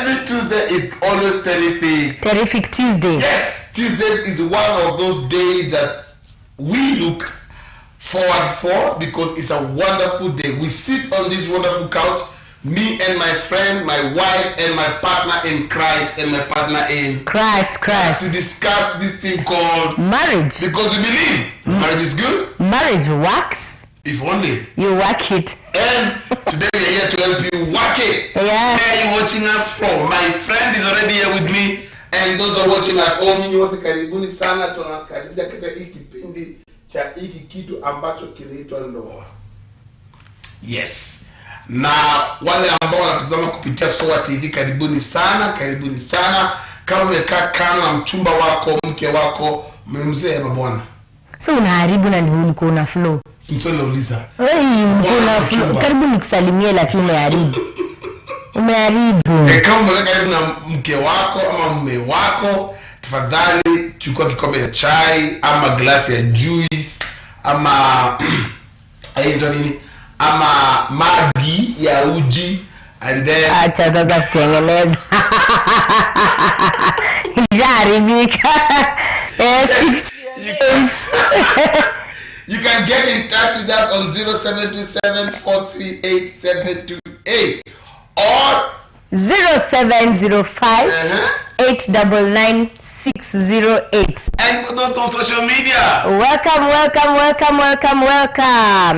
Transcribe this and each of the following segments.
every Tuesday is always terrific. Terrific Tuesday. Yes, Tuesday is one of those days that we look forward for because it's a wonderful day. We sit on this wonderful couch, me and my friend, my wife, and my partner in Christ, and my partner in Christ. to discuss this thing called marriage. Because we believe marriage is good. Marriage works. If only you work it. And today we are here to help you work it. Yeah. Where are you watching us from? My friend is already here with me, and those are watching at home. Nyote karibuni sana, tunakaribia katika hiki kipindi cha hiki kitu ambacho kinaitwa ndoa. Yes. Na wale ambao wanatazama kupitia Soa TV, karibuni sana. Kama umekaa kando na mchumba wako, mke wako, mmemzee bwana. So unaharibu na ndio ulikuwa una flow. Simsoni nauliza. Una flow. Karibu nikusalimie lakini umeharibu. Kama umekaa karibu na mke wako ama mume wako, tafadhali chukua kikombe cha chai ama glasi ya juice ama nini? Ama maji ya uji, and then acha sasa kutengeneza. Jaribika. You can get in touch with us on 0727-438-728 or 0705-899-608. And put us on social media. Welcome.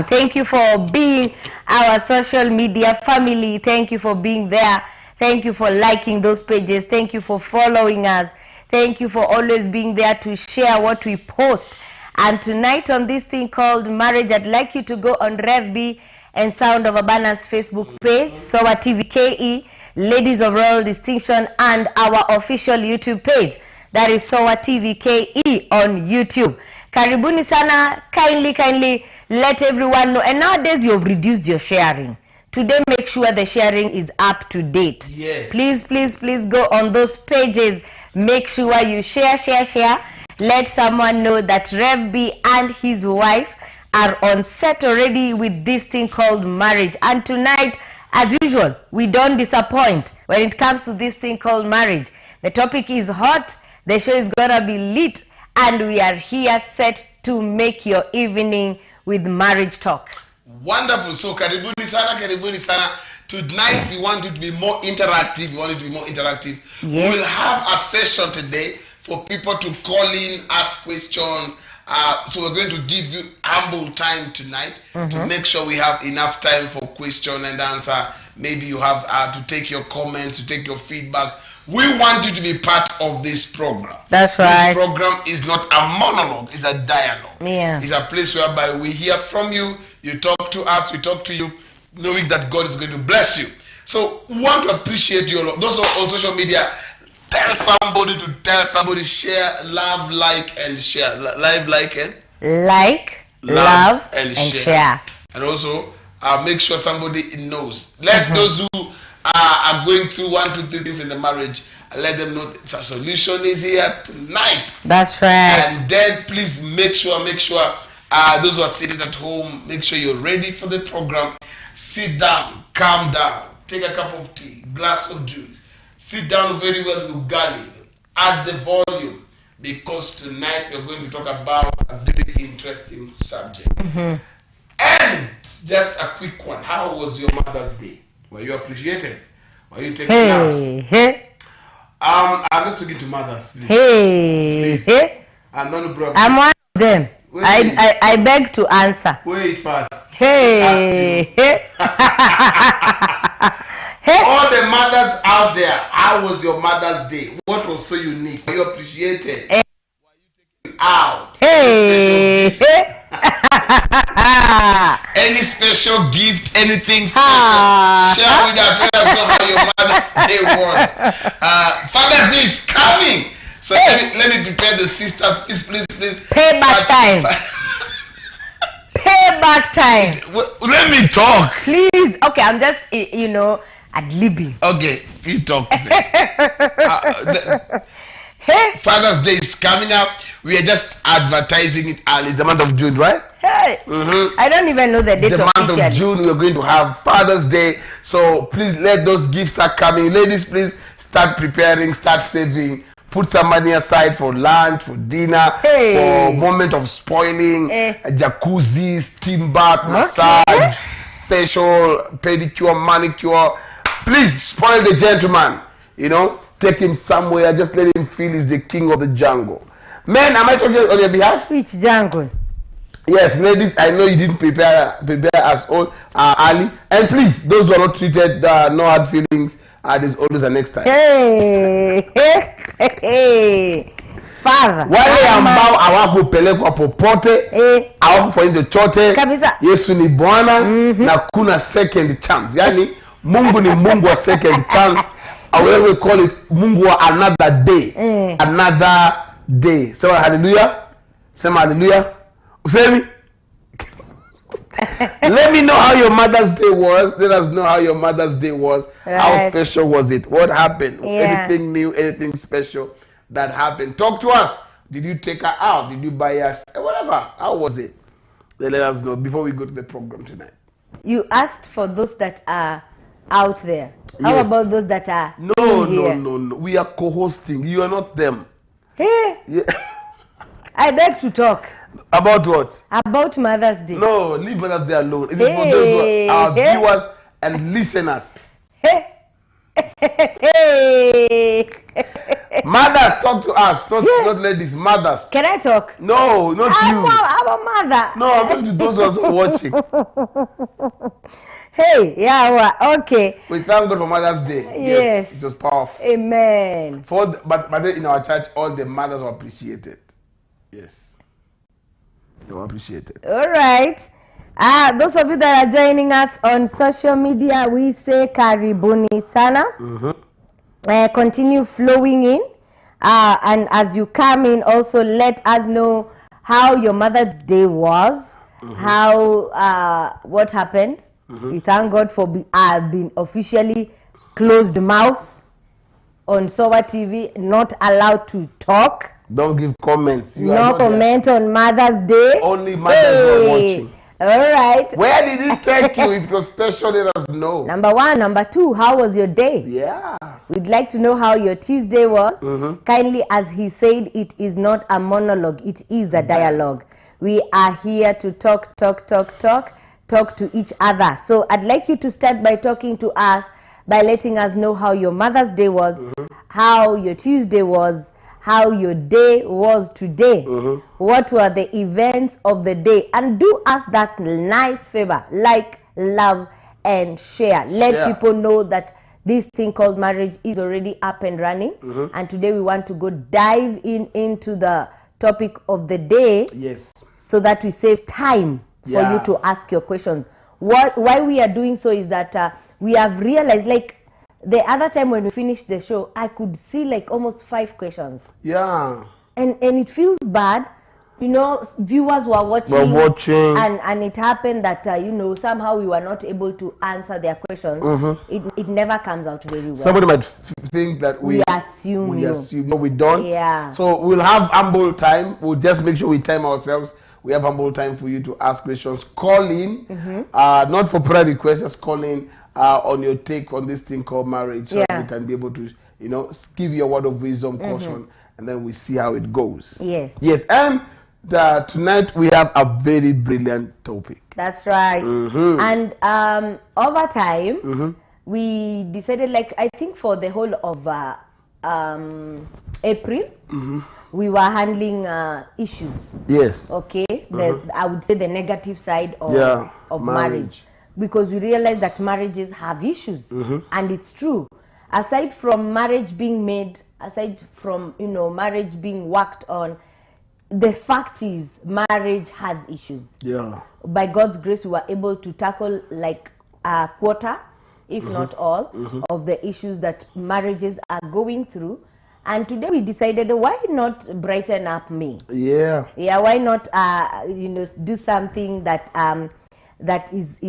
Thank you for being our social media family. Thank you for being there. Thank you for liking those pages. Thank you for following us. Thank you for always being there to share what we post. And tonight on this thing called marriage, I'd like you to go on RevB and Sound of Abundance Facebook page, Soa TV KE, Ladies of Royal Distinction, and our official YouTube page. That is Soa TV KE on YouTube. Karibuni sana, kindly let everyone know. And nowadays you have reduced your sharing. Today make sure the sharing is up to date. Yes. Please go on those pages. Make sure you share. Let someone know that RevB and his wife are on set already with this thing called marriage. And tonight, as usual, we don't disappoint when it comes to this thing called marriage. The topic is hot, the show is gonna be lit, and we are here set to make your evening with marriage talk. Wonderful. So karibuni sana. Tonight we want it to be more interactive. Yes. We'll have a session today for people to call in, ask questions. So we're going to give you ample time tonight to make sure we have enough time for question and answer. Maybe you have to take your comments, to take your feedback. We want you to be part of this program. That's right. This program is not a monologue, it's a dialogue. Yeah. It's a place whereby we hear from you, you talk to us, we talk to you, knowing that God is going to bless you. So we want to appreciate you all. Those on social media, tell somebody to tell somebody, share, love, like, and share. Love, and share. And also, make sure somebody knows. Let those who are going through 1, 2, 3 things in the marriage, let them know that a solution is here tonight. That's right. And then please make sure those who are seated at home, make sure you're ready for the program. Sit down, calm down, take a cup of tea, glass of juice. Sit down very well, Lugali. Add the volume, because tonight we're going to talk about a very interesting subject. And just a quick one. How was your Mother's Day? Were you appreciated? Were you taken out? Let's get to mothers. Please. I'm one of them. I beg to answer. Wait first. All the mothers out there, how was your Mother's Day? What was so unique? Were you appreciated? Were you taken out? Any special gift, anything special? Share with us. Let us know how your Mother's Day was. Father's Day is coming. So let me prepare the sisters. Please. Payback time. Payback time. Let me talk. Please. Okay, I'm just, ad-libbing. Okay, you talk. Father's Day is coming up. We are just advertising it early. The month of June, right? Hey, I don't even know the date officially. The month of June, we are going to have Father's Day. So please let those gifts are coming. Ladies, please start preparing, start saving. Put some money aside for lunch, for dinner, for moment of spoiling, a jacuzzi, steam bath, massage, facial, pedicure, manicure. Please spoil the gentleman. You know, take him somewhere. Just let him feel he's the king of the jungle. Men, am I talking on your behalf? Which jungle? Yes, ladies, I know you didn't prepare as old early. And please, those who are not treated, no hard feelings. There's always a next time. Hey. Father. Wale ambao hawakupelekwa popote, hawakufanya chochote. Kabisa. Yesu ni Bwana na kuna second chance. Yani Mungu ni Mungu wa second chance. I will call it Mungu wa another day. Another day. Sema hallelujah. Sema hallelujah. Usemi? Let me know how your Mother's Day was. Let us know how your Mother's Day was. Right. How special was it? What happened? Anything new, anything special that happened? Talk to us. Did you take her out? Did you buy us? Whatever. How was it? Let us know before we go to the program tonight. You asked for those that are out there. How about those that are here? No. We are co-hosting. You are not them. Hey. Yeah. I beg to talk. About what? About Mother's Day. No, leave Mother's Day alone. It is for those who are our viewers and listeners. Mothers, talk to us. Not ladies, mothers. Can I talk? No, not you. I'm a mother. No, I'm talking to those who are watching. Okay. We thank God for Mother's Day. Yes. It was powerful. Amen. But then in our church, all the mothers were appreciated. Yes. They were appreciated. All right. Those of you that are joining us on social media, we say karibuni sana. Continue flowing in. And as you come in, also let us know how your Mother's Day was. How, what happened. We thank God for being officially closed mouth on Sowa TV, not allowed to talk. Don't give comments. No comment on Mother's Day. Only mothers are watching. All right. Where did it take you? If it was special, let us know. Number one. Number two, how was your day? Yeah. We'd like to know how your Tuesday was. Kindly, as he said, it is not a monologue. It is a dialogue. We are here to talk to each other. So I'd like you to start by talking to us, by letting us know how your Mother's Day was, how your Tuesday was, how your day was today. What were the events of the day? And do us that nice favor, like, love, and share. Let people know that this thing called marriage is already up and running. And today we want to go dive into the topic of the day. Yes. So that we save time for you to ask your questions. Why we are doing so is that we have realized, like, the other time when we finished the show, I could see like almost 5 questions. Yeah. And it feels bad. You know, viewers were watching. And it happened that, you know, somehow we were not able to answer their questions. It never comes out very well. Somebody might think that we assume. No, we don't. Yeah. So we'll have ample time. We'll just make sure we time ourselves. We have ample time for you to ask questions. Call in. Not for prayer requests, just call in on your take on this thing called marriage. So we can be able to, you know, give you a word of wisdom, caution, and then we see how it goes. Yes. Yes. And tonight we have a very brilliant topic. That's right. And over time, we decided, like, I think for the whole of April, we were handling issues. Yes. Okay. I would say the negative side of marriage. Because we realize that marriages have issues. And it's true. Aside from marriage being made, aside from, you know, marriage being worked on, the fact is marriage has issues. Yeah. By God's grace, we were able to tackle like a quarter, if not all, of the issues that marriages are going through. And today we decided, why not brighten up me? Yeah. Yeah, why not, you know, do something that that is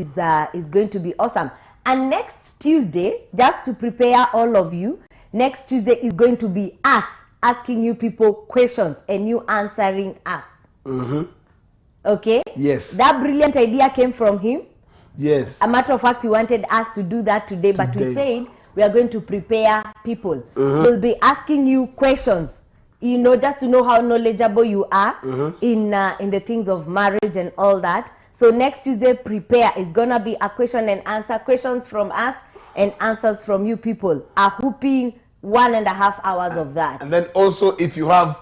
going to be awesome. And next Tuesday, just to prepare all of you, next Tuesday is going to be us asking you people questions and you answering us. Okay? Yes. That brilliant idea came from him. Yes. A matter of fact, he wanted us to do that today, but we said we are going to prepare people. We'll be asking you questions, you know, just to know how knowledgeable you are in the things of marriage and all that. So next Tuesday, prepare. It's gonna be a question and answer, questions from us and answers from you people. A whooping 1.5 hours of that. And then also, if you have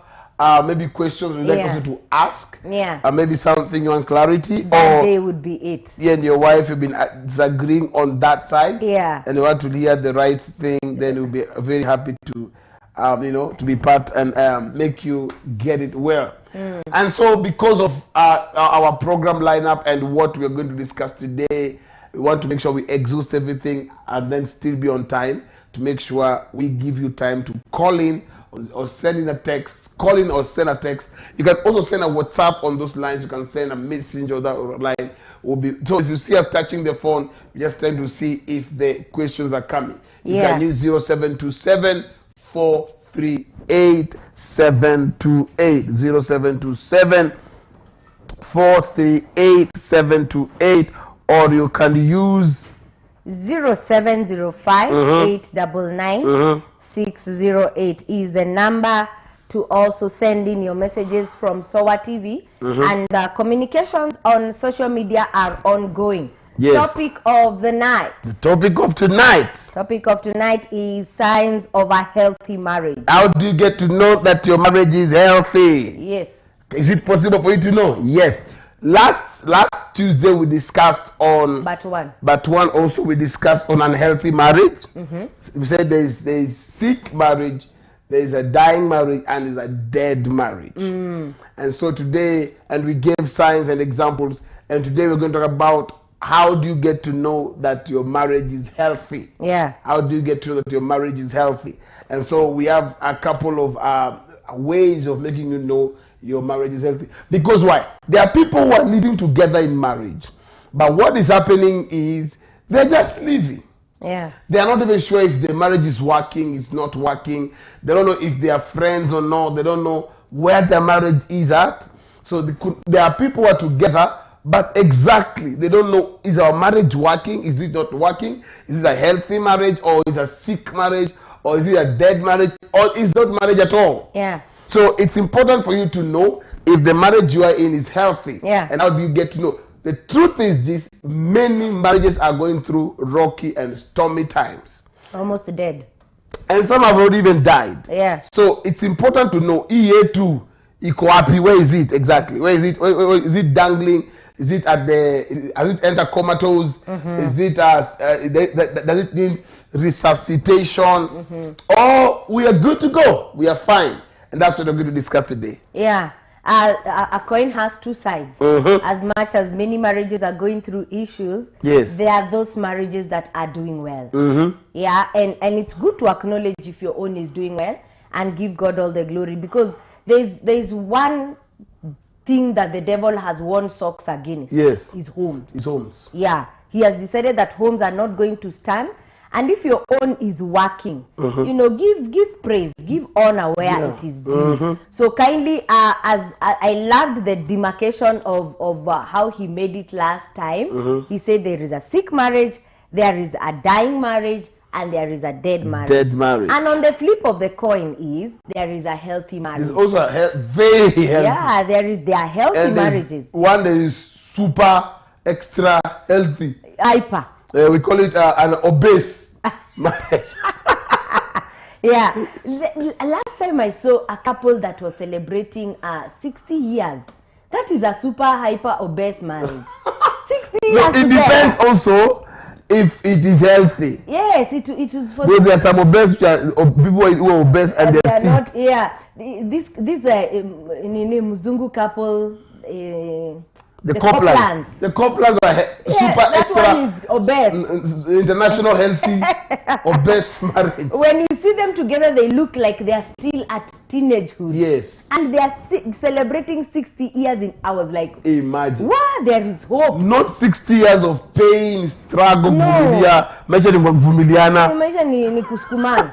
maybe questions you'd like also to ask, maybe something you want clarity, that or day would be it. Yeah, and your wife have been disagreeing on that side, and you want to hear the right thing, then we'll be very happy to, you know, to be part and make you get it well. And so, because of our program lineup and what we're going to discuss today, we want to make sure we exhaust everything and then still be on time to make sure we give you time to call in or send in a text, call in or send a text. You can also send a WhatsApp on those lines. You can send a message or that line. Will be, so if you see us touching the phone, we just trying to see if the questions are coming. You can use 0727 438 728 0727 438 728, or you can use 0705 899 608 is the number to also send in your messages from SOA TV. And communications on social media are ongoing. Topic of the night. The topic of tonight. Topic of tonight is signs of a healthy marriage. How do you get to know that your marriage is healthy? Yes. Is it possible for you to know? Yes. Last Tuesday we discussed on but one also we discussed on unhealthy marriage. We said there is sick marriage, there is a dying marriage, and there's a dead marriage. And so today, and we gave signs and examples, and today we're going to talk about how do you get to know that your marriage is healthy. How do you get to know that your marriage is healthy? And so we have a couple of ways of making you know your marriage is healthy. Because why? There are people who are living together in marriage, but what is happening is they're just living. They are not even sure if the marriage is working, it's not working. They don't know if they are friends or not. They don't know where their marriage is at. So there are people who are together, but exactly they don't know, is our marriage working? Is it not working? Is it a healthy marriage, or is it a sick marriage, or is it a dead marriage, or is it not marriage at all? So it's important for you to know if the marriage you are in is healthy. And how do you get to know? The truth is this: many marriages are going through rocky and stormy times. Almost dead. And some have already even died. So it's important to know, EA2, iko wapi, where is it exactly? Where is it? Where is it dangling? Is it at the, has it entered comatose? Is it, does it need resuscitation? Or we are good to go, we are fine. And that's what we're going to discuss today. A coin has two sides. As much as many marriages are going through issues, there are those marriages that are doing well. And it's good to acknowledge if your own is doing well and give God all the glory, because there's one thing that the devil has worn socks against. Is homes. He has decided that homes are not going to stand. And if your own is working, you know, give praise, give honor where it is due. So kindly, as I loved the demarcation of how he made it last time. He said there is a sick marriage, there is a dying marriage, and there is a dead marriage. And on the flip of the coin is there is a healthy marriage. There's also a very healthy. There are healthy marriages. One that is super extra healthy. Hyper. We call it an obese marriage. Last time I saw a couple that was celebrating 60 years. That is a super hyper obese marriage. 60 years. It depends also if it is healthy. It is for. Because there are some obese people who are obese and they are sick. Not. This Muzungu couple. The Coplans. The Coplans are super extra. That one is obese. International healthy obese marriage. When you see them together, they look like they are still at teenagehood. And they are celebrating 60 years. I was like, imagine. Wow, there is hope. Not 60 years of pain, struggle, Imagine ni kuskumana.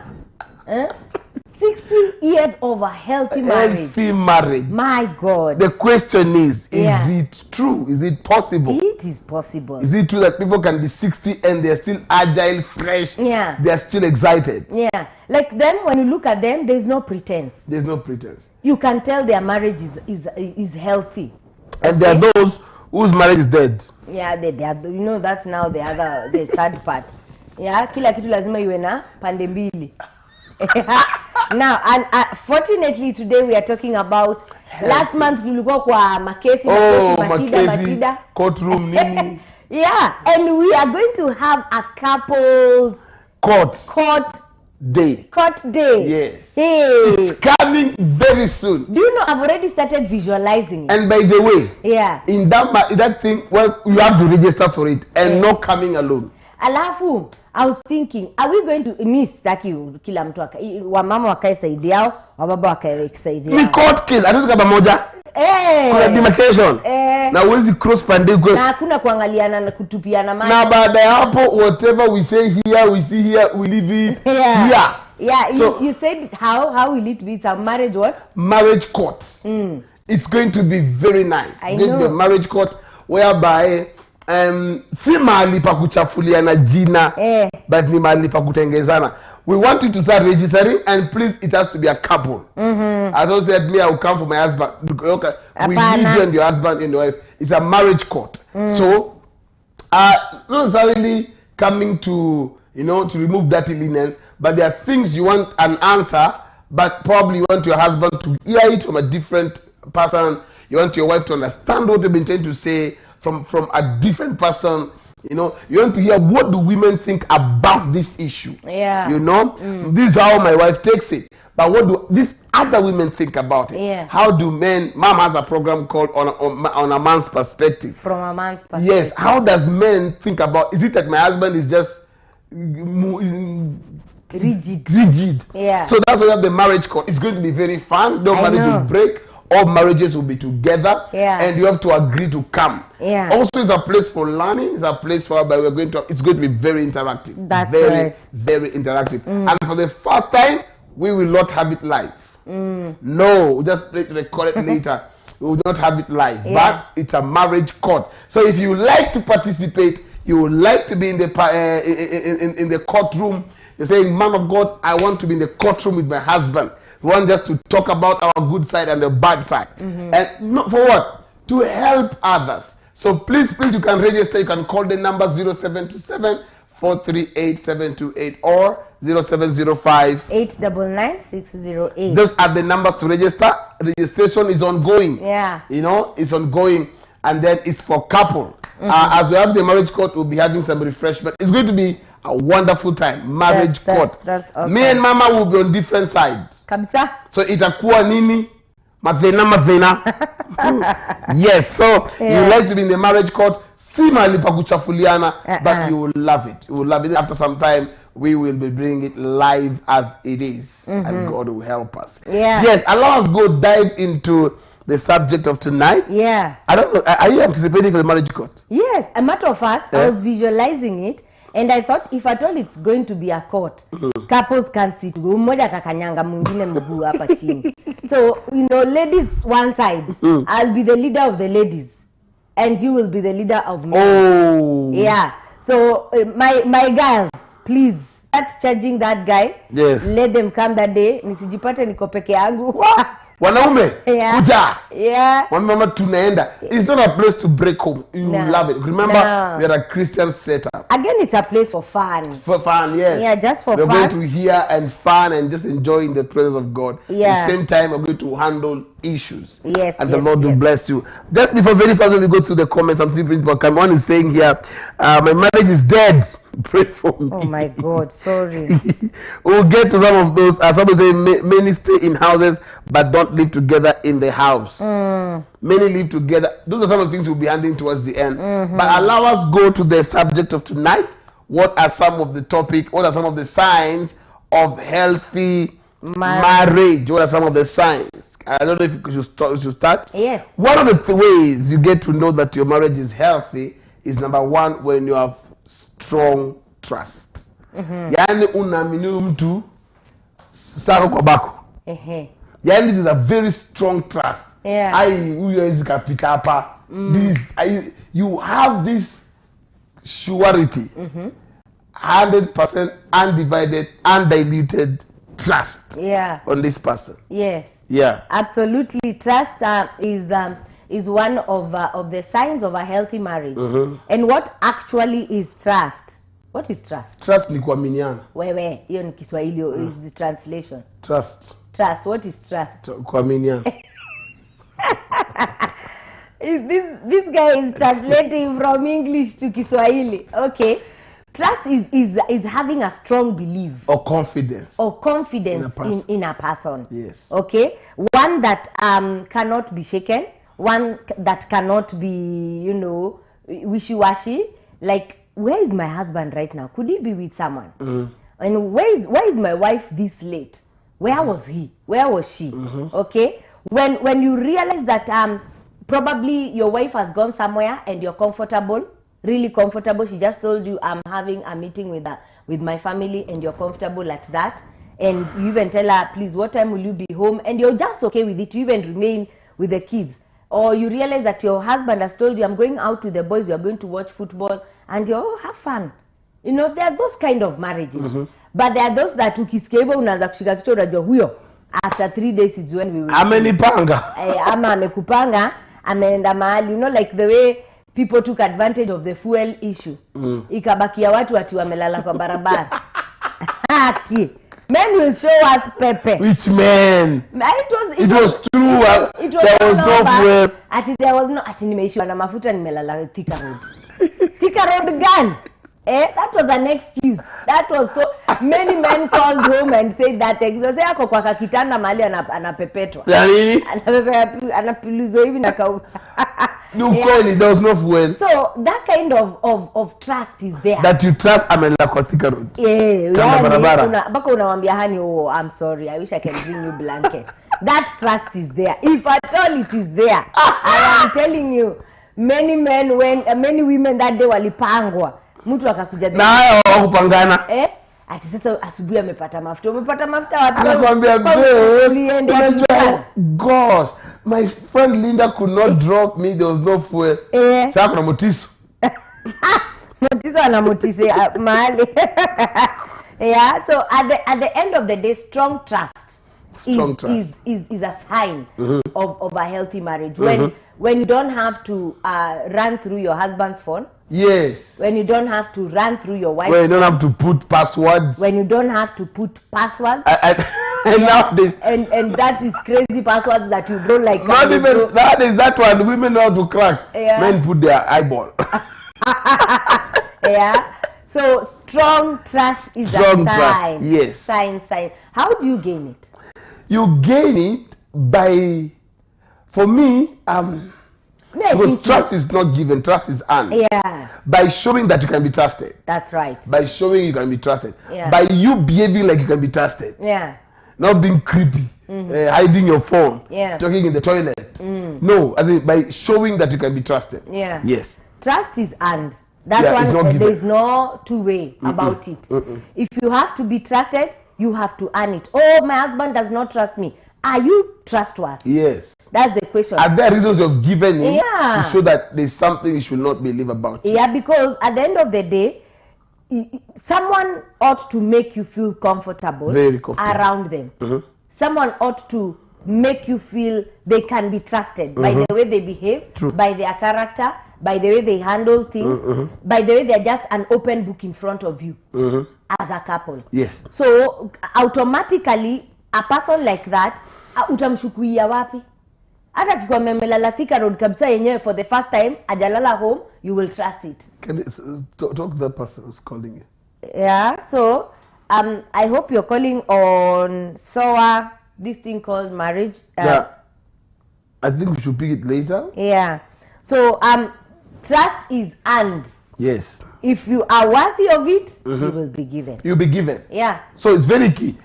60 years years of a healthy marriage. Healthy marriage. My God. The question is it true? Is it possible? It is possible. Is it true that people can be 60 and they're still agile, fresh? Yeah. They're still excited. Yeah. Like them, when you look at them, there's no pretense. There's no pretense. You can tell their marriage is healthy. And there are those whose marriage is dead. Yeah, they are, you know, that's now the third part. Yeah, kila kitu lazima iwe na pande mbili. Now, and fortunately today we are talking about last month tulikuwa kwa makesi mashida courtroom nini. Yeah, and we are going to have a couples court day. Yes. Hey. It's coming very soon. Do you know, I've already started visualizing it. And by the way, yeah, in that thing, well, you have to register for it and not coming alone. Alafu, I was thinking, are we going to miss kila mtu wamama wakae saidi yao, wababa wakae saidi yao? Ni court case, I don't think pamoja. Kuna demarcation. Na uwezi cross pande kwa. Na hakuna kuangaliana na kutupiana maji. Na baada ya hapo, whatever we say here, we see here, we leave it here. Yeah, so, you said how will it be? It's a marriage what? Marriage court. It's going to be very nice. I it's going to be a marriage court whereby si mahali pa kuchafuliana jina, but ni mahali pa kutengezana. We want you to start registering, and please, it has to be a couple. As I said, me, I will come for my husband. Okay, we need you and your husband and your wife. It's a marriage court. So, not necessarily coming to, to remove dirty linens, but there are things you want an answer, but probably you want your husband to hear it from a different person. You want your wife to understand what you've been trying to say from a different person. You want to hear what do women think about this issue. Yeah. This is how my wife takes it. But what do these other women think about it? Yeah. How do men? Mom has a program called on a man's perspective. From a man's perspective. Yes. How does men think about? Is it that my husband is just rigid? Yeah. So that's why we have the marriage court. It's going to be very fun. No marriage will break. All marriages will be together, and you have to agree to come. Yeah. Also, it's a place for learning. It's a place for it's going to be very interactive. That's right. Very interactive. And for the first time, we will not have it live. No, we'll just record it later. We will not have it live. But it's a marriage court. So if you like to participate, you would like to be in the courtroom. You're saying, man of God, I want to be in the courtroom with my husband. We want just to talk about our good side and the bad side. And not for what? To help others. So please, you can register. You can call the number 0727 438 728 or 0705 899 608. Those are the numbers to register. Registration is ongoing. Yeah. It's ongoing. And then it's for couple. As we have the marriage court, we'll be having some refreshment. It's going to be a wonderful time. Marriage court. That's awesome. Me and Mama will be on different sides. Kabisa. So itakuwa nini? Mavena. Yes, so you like to be in the marriage court. Si mahali pa kuchafuliana, but you will love it. You will love it. After some time, we will be bringing it live as it is. And God will help us. Yeah. Yes, allow us go dive into the subject of tonight. Yeah. I don't know. Are you anticipating for the marriage court? Yes. A matter of fact, I was visualizing it. And I thought, if at all it's going to be a court, couples can sit. Mmoja kakanyanga mwingine mguu hapa chini. So, ladies one side. I'll be the leader of the ladies. And you will be the leader of men. Oh. Yeah. So, my girls, please, start charging that guy. Yes. Let them come that day. Nisijipate niko peke yangu. Wanaume, kuja. Yeah. Mama tunaenda. It's not a place to break home. You love it. Remember, we are a Christian setup. Again, it's a place for fun. For fun, yes. Yeah, just for fun. We're going to hear and fun and just enjoy in the presence of God. Yeah. At the same time, we're going to handle issues. Yes. And the Lord will bless you. Just before very fast, when we go through the comments and see people come on is saying here, my marriage is dead. Pray for me. Oh my God, sorry. We'll get to some of those. Some say many stay in houses but don't live together in the house. Many live together. Those are some of the things we'll be handling towards the end. But allow us go to the subject of tonight. What are some of the topic? What are some of the signs of healthy marriage? What are some of the signs? I don't know if you should start. Yes. One of the ways you get to know that your marriage is healthy is number one, when you have strong trust. Yani unaamini mtu sako kwa bako. Yani there's a very strong trust. Yeah. You have this surety, 100% undivided, undiluted trust on this person. Yes. Yeah. Absolutely. Trust is one of the signs of a healthy marriage. And what actually is trust? What is trust? Trust ni kuaminiana. Wewe, hiyo ni Kiswahili is the translation. Trust. Trust. What is trust? Kuaminiana. This guy is translating from English to Kiswahili. Okay. Trust is having a strong belief Or confidence in a person. Yes. Okay. One that cannot be shaken. One that cannot be, wishy-washy. Like, where is my husband right now? Could he be with someone? And where is my wife this late? Where was he? Where was she? Okay. When you realize that probably your wife has gone somewhere and you're comfortable, really comfortable. She just told you, I'm having a meeting with my family, and you're comfortable at that. And you even tell her, please, what time will you be home? And you're just okay with it. You even remain with the kids. Or you realize that your husband has told you, I'm going out with the boys, we are going to watch football, and you have fun. There are those kind of marriages. But there are those that ukisikia hivyo unaanza kushika kichwa unajua huyo after 3 days is when we will. Amenipanga. Ama amekupanga, ameenda mahali, like the way people took advantage of the fuel issue. Ikabakia watu ati wamelala kwa barabara. Haki. Men will show us pepe. Which men? It was true. There was no fuel. There was no. Nimeishiwa na mafuta nimelala Thika Road. Thika Road gun. That was an excuse. That was so many men called home and said that excuse yako kwa kakitanda mahali anapepetwa. Nini? Anapilizwa hivi na kau. There was no fuel. So that kind of trust is there. That you trust amelala kwa Thika Road. Baka unamwambia hani, oh, I'm sorry, I wish I can bring you blanket. That trust is there. If at all it is there. I am telling you, many women that day walipangwa. Mtu akakuja na hao wakupangana. Ati sasa asubuhi amepata mafuta. Umepata mafuta wapi? Anakuambia gosh, my friend Linda could not drop me, there was no fuel. Sasa kuna motiso. Motiso ana motise mahali. Yeah, so at the end of the day, strong trust is a sign of a healthy marriage. When you don't have to run through your husband's phone. Yes. When you don't have to run through your wife's When you don't have to put passwords. When you don't have to put passwords. And nowadays. And that is crazy passwords that you don't like. Not even that one. Women know how to crack. Yeah. Men put their eyeball. Yeah. So strong trust is a sign. Trust. Yes. Sign. How do you gain it? You gain it by, for me, because trust is not given, trust is earned. Yeah. By showing that you can be trusted. That's right. By showing you can be trusted. Yeah. By you behaving like you can be trusted. Yeah. Not being creepy, hiding your phone, talking in the toilet. No, I think by showing that you can be trusted. Yeah. Yes. Trust is earned. That one, there's no two-way about it. If you have to be trusted, you have to earn it. Oh, my husband does not trust me. Are you trustworthy? Yes. That's the question. Are there reasons you've given him to show that there's something you should not believe about you? Yeah, because at the end of the day, someone ought to make you feel comfortable, around them. Someone ought to make you feel they can be trusted by the way they behave, by their character, by the way they handle things, by the way they're just an open book in front of you as a couple. Yes. So automatically, a person like that, utamshukuia wapi? Hata kiko memelala Thika Road kabisa yenyewe for the first time, ajalala home, you will trust it. Can you talk to the person who's calling you? Yeah, so I hope you're calling on SOA, this thing called marriage. Yeah. I think we should pick it later. Yeah. So trust is earned. Yes. If you are worthy of it, you will be given. You'll be given. Yeah. So it's very key.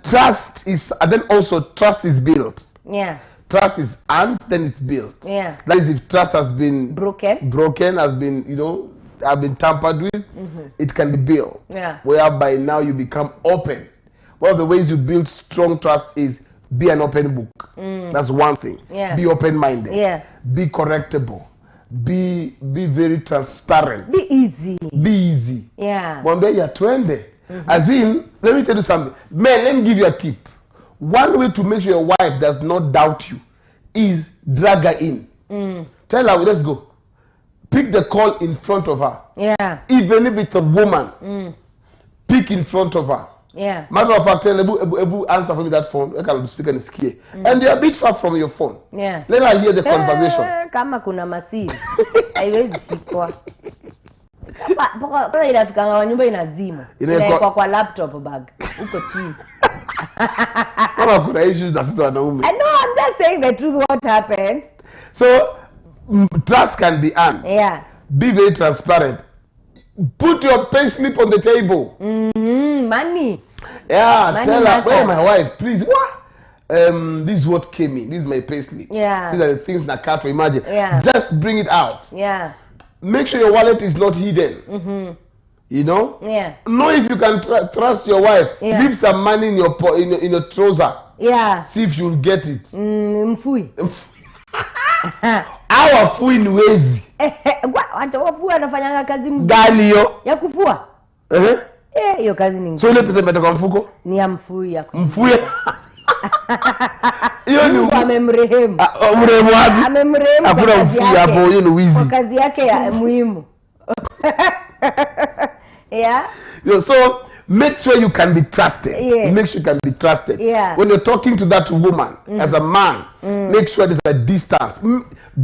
Trust is, and then also trust is built. Yeah. Trust is earned, then it's built. Yeah. That is, if trust has been broken, has been, have been tampered with, it can be built. Yeah. Whereby now you become open one of the ways you build strong trust is be an open book. That's one thing. Yeah. Be open-minded. Yeah. Be correctable. Be very transparent. Be easy. Be easy. Yeah. One day you're 20. As in, let me tell you something. Man, let me give you a tip. One way to make sure your wife does not doubt you is drag her in. Tell her, let's go. Pick the call in front of her. Yeah. Even if it's a woman, pick in front of her. Yeah. Matter of fact, tell Ebu answer for me that phone. I can speak and ski. And you're a bit far from your phone. Yeah. Let her hear the conversation. Kama kuna masiri. Haiwezi shikwa. Kwa inafikanga wa nyumba inazima. Inaekwa kwa laptop bag. Uko chini. Kama kuna issues na sisi wanaume. I know, I'm just saying the truth what happened. So trust can be earned. Yeah. Be very transparent. Put your pay slip on the table. Money. Yeah, Money tell matters. her, oh my wife, please, what? This is what came in. This is my pay slip. Yeah. These are the things that can't imagine. Yeah. Just bring it out. Yeah. Make sure your wallet is not hidden. You know? Yeah. Know if you can trust your wife. Yeah. Leave some money in your in your trouser. Yeah. See if you'll get it. Mfui. Our fui ni wezi. Wacha wafua anafanya kazi mzuri. Gani hiyo? Ya kufua. Hiyo kazi ni So ile pesa imetoka mfuko? Ni ya mfui ya kufua. Mfui. Hiyo ni amemrehemu. Mrehemu wapi? Amemrehemu. Hakuna mfui hapo, hiyo ni wizi. Kwa kazi yake ya muhimu. Yeah. So make sure you can be trusted. Yeah. Make sure you can be trusted. Yeah. When you're talking to that woman as a man, make sure there's a distance.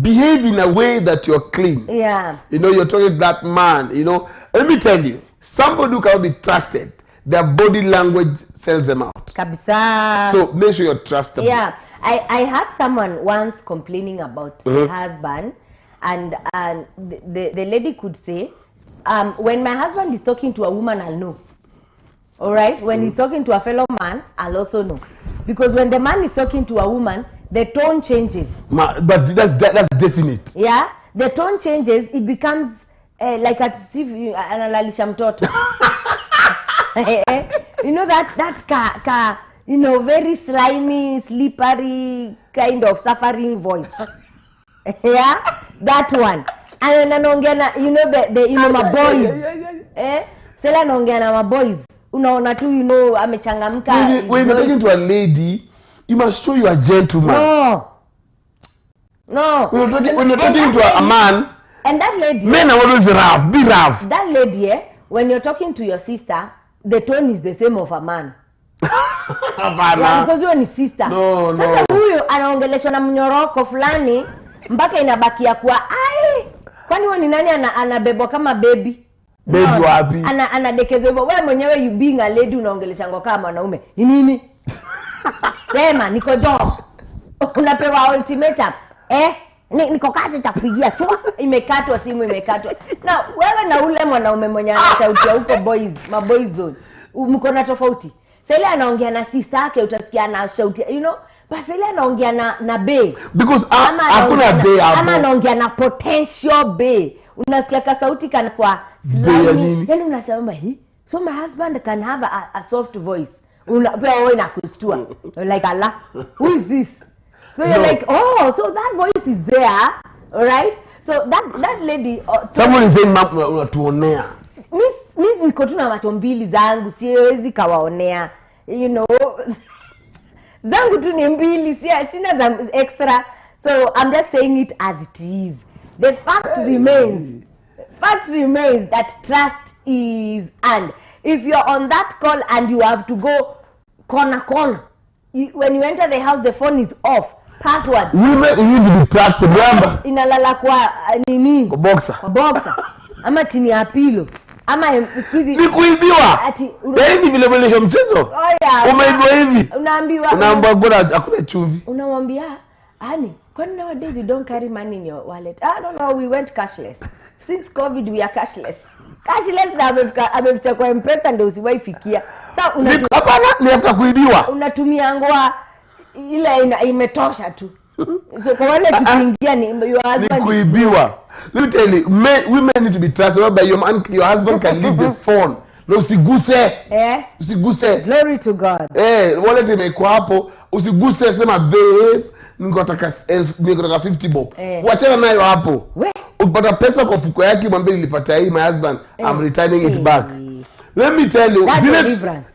Behave in a way that you're clean. Yeah. You know, you're talking to that man, you know. Let me tell you, somebody who cannot be trusted, their body language sells them out. Kabisa. So make sure you're trustable. Yeah. I had someone once complaining about her husband, and the lady could say, when my husband is talking to a woman, I'll know. All right? When he's talking to a fellow man, I'll also know. Because when the man is talking to a woman, the tone changes. But that's definite. Yeah? The tone changes. It becomes like as if analalisha mtoto. You know that you know, very slimy, slippery kind of suffering voice. Yeah? That one. And anaongea, you know, the you know, my boys. Sela anaongea na my boys. Unaona tu, you know, amechangamka. When you're talking to a lady, you must show you a gentleman. No. When you're talking to a man, and that lady, men are always rough. Be rough. That lady, when you're talking to your sister, the tone is the same of a man. Yeah, because you're his sister. No. Sasa huyu anaongeleshwa na mnyoroko fulani mpaka inabakia kuwa ai, kwani wewe ni nani anabebwa kama baby? Baby wapi? Anadekezwa hivyo. Wewe mwenyewe you being a lady unaongelesha ngo kama mwanaume. Ni nini? Sema niko job. Unapewa ultimatum. Niko kazi nitakupigia chua. Imekatwa simu imekatwa. Na wewe na ule mwanaume mwenye anashautia huko boys, ma boys zone. Mko na tofauti. Sasa anaongea na sister yake utasikia anashautia, you know? Basi ile anaongea na bae. Because hakuna bae hapo. Ama anaongea na potential bae. Unasikia ka sauti kana kwa slimy. Yaani unasema hii. So my husband can have a soft voice. Pia wewe inakustua. Like Allah, who is this? So you're like, oh, so that voice is there, all right? So that lady. Someone is saying, unatuonea. Miss niko tu na macho mbili zangu, siwezi kawaonea. You know, zangu tu ni mbili, sina za extra. So I'm just saying it as it is. The fact remains that trust is earned. If you're on that call and you have to go corner, when you enter the house, the phone is off. Password. Women need to be trusted. Remember. Inalala kwa nini? Kwa boxer. Ama chini ya pilo. Ama squeeze. Ni kuibiwa. Yaani vile vile mchezo. Umeibiwa hivi. Unaambiwa gora hakuna chumvi. Unamwambia, "Ani, kwani nowadays you don't carry money in your wallet?" No, we went cashless. Since COVID we are cashless. Cashless na ameficha kwa M-Pesa ndio usiwahi fikia. Sasa hapana, ni hata kuibiwa. Unatumia ngoa ile imetosha tu. So kwa wale tukiingia ni your husband ni kuibiwa. Let me tell you, women need to be trusted by your husband can leave the phone Na usiguse. Usiguse. Glory to God. Wallet imekuwa hapo, usiguse, sema babe, nikotaka 50 bob. Wachana nayo hapo. Ukipata pesa kwa fuko yake mwambie nilipata hii, my husband, I'm returning it back. Let me tell you, that's deliverance.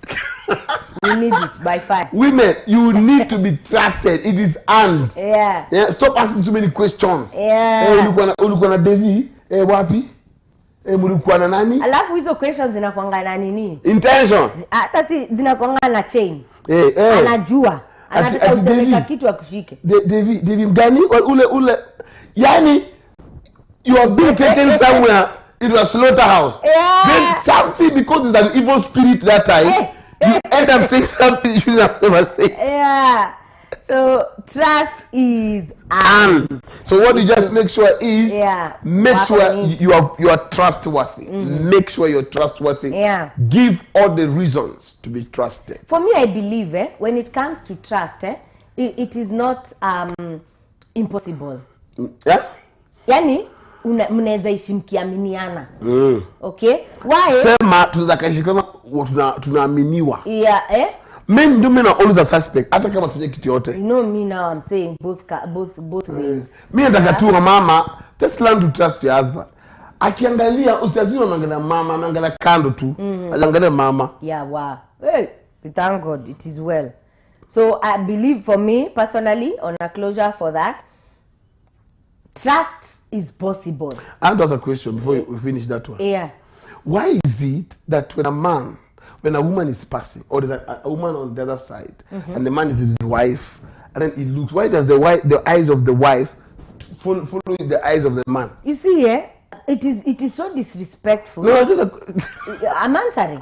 You need it by fire. Women, you need to be trusted. It is earned. Yeah. Stop asking too many questions. Ulikuwa na Devi? Wapi? Mulikuwa na nani? Alafu hizo questions zinakuanga na nini? Intention. Hata si zinakuanga na chain. Anajua. Anataka usemeka kitu akushike. Devi mgani? Ule. Yani, you are being taken somewhere. It was slaughterhouse. There's something, because there's an evil spirit that time. You end up saying something you should have never said. So trust is earned. So what you just make sure is make sure you are trustworthy. Make sure you're trustworthy. Give all the reasons to be trusted. For me, I believe when it comes to trust, it is not impossible. Yani mnaweza ishi mkiaminiana. Okay? Why? Sema tunaweza kaishi kama tunaaminiwa. Men do men are always a suspect. Hata kama tufanye kitu yote. You know me now, I'm saying both ways. Mimi nataka tu mama, just learn to trust your husband. Akiangalia usiazima mangalia mama, mangalia kando tu. Angalia mama. Wow. Hey, thank God it is well. So I believe, for me personally, on a closure for that, trust is possible. I want to ask a question before we finish that one. Why is it that when a woman is passing, or there's a woman on the other side, and the man is his wife, and then he looks, why does the eyes of the wife follow the eyes of the man? You see, it is so disrespectful. No, I'm answering.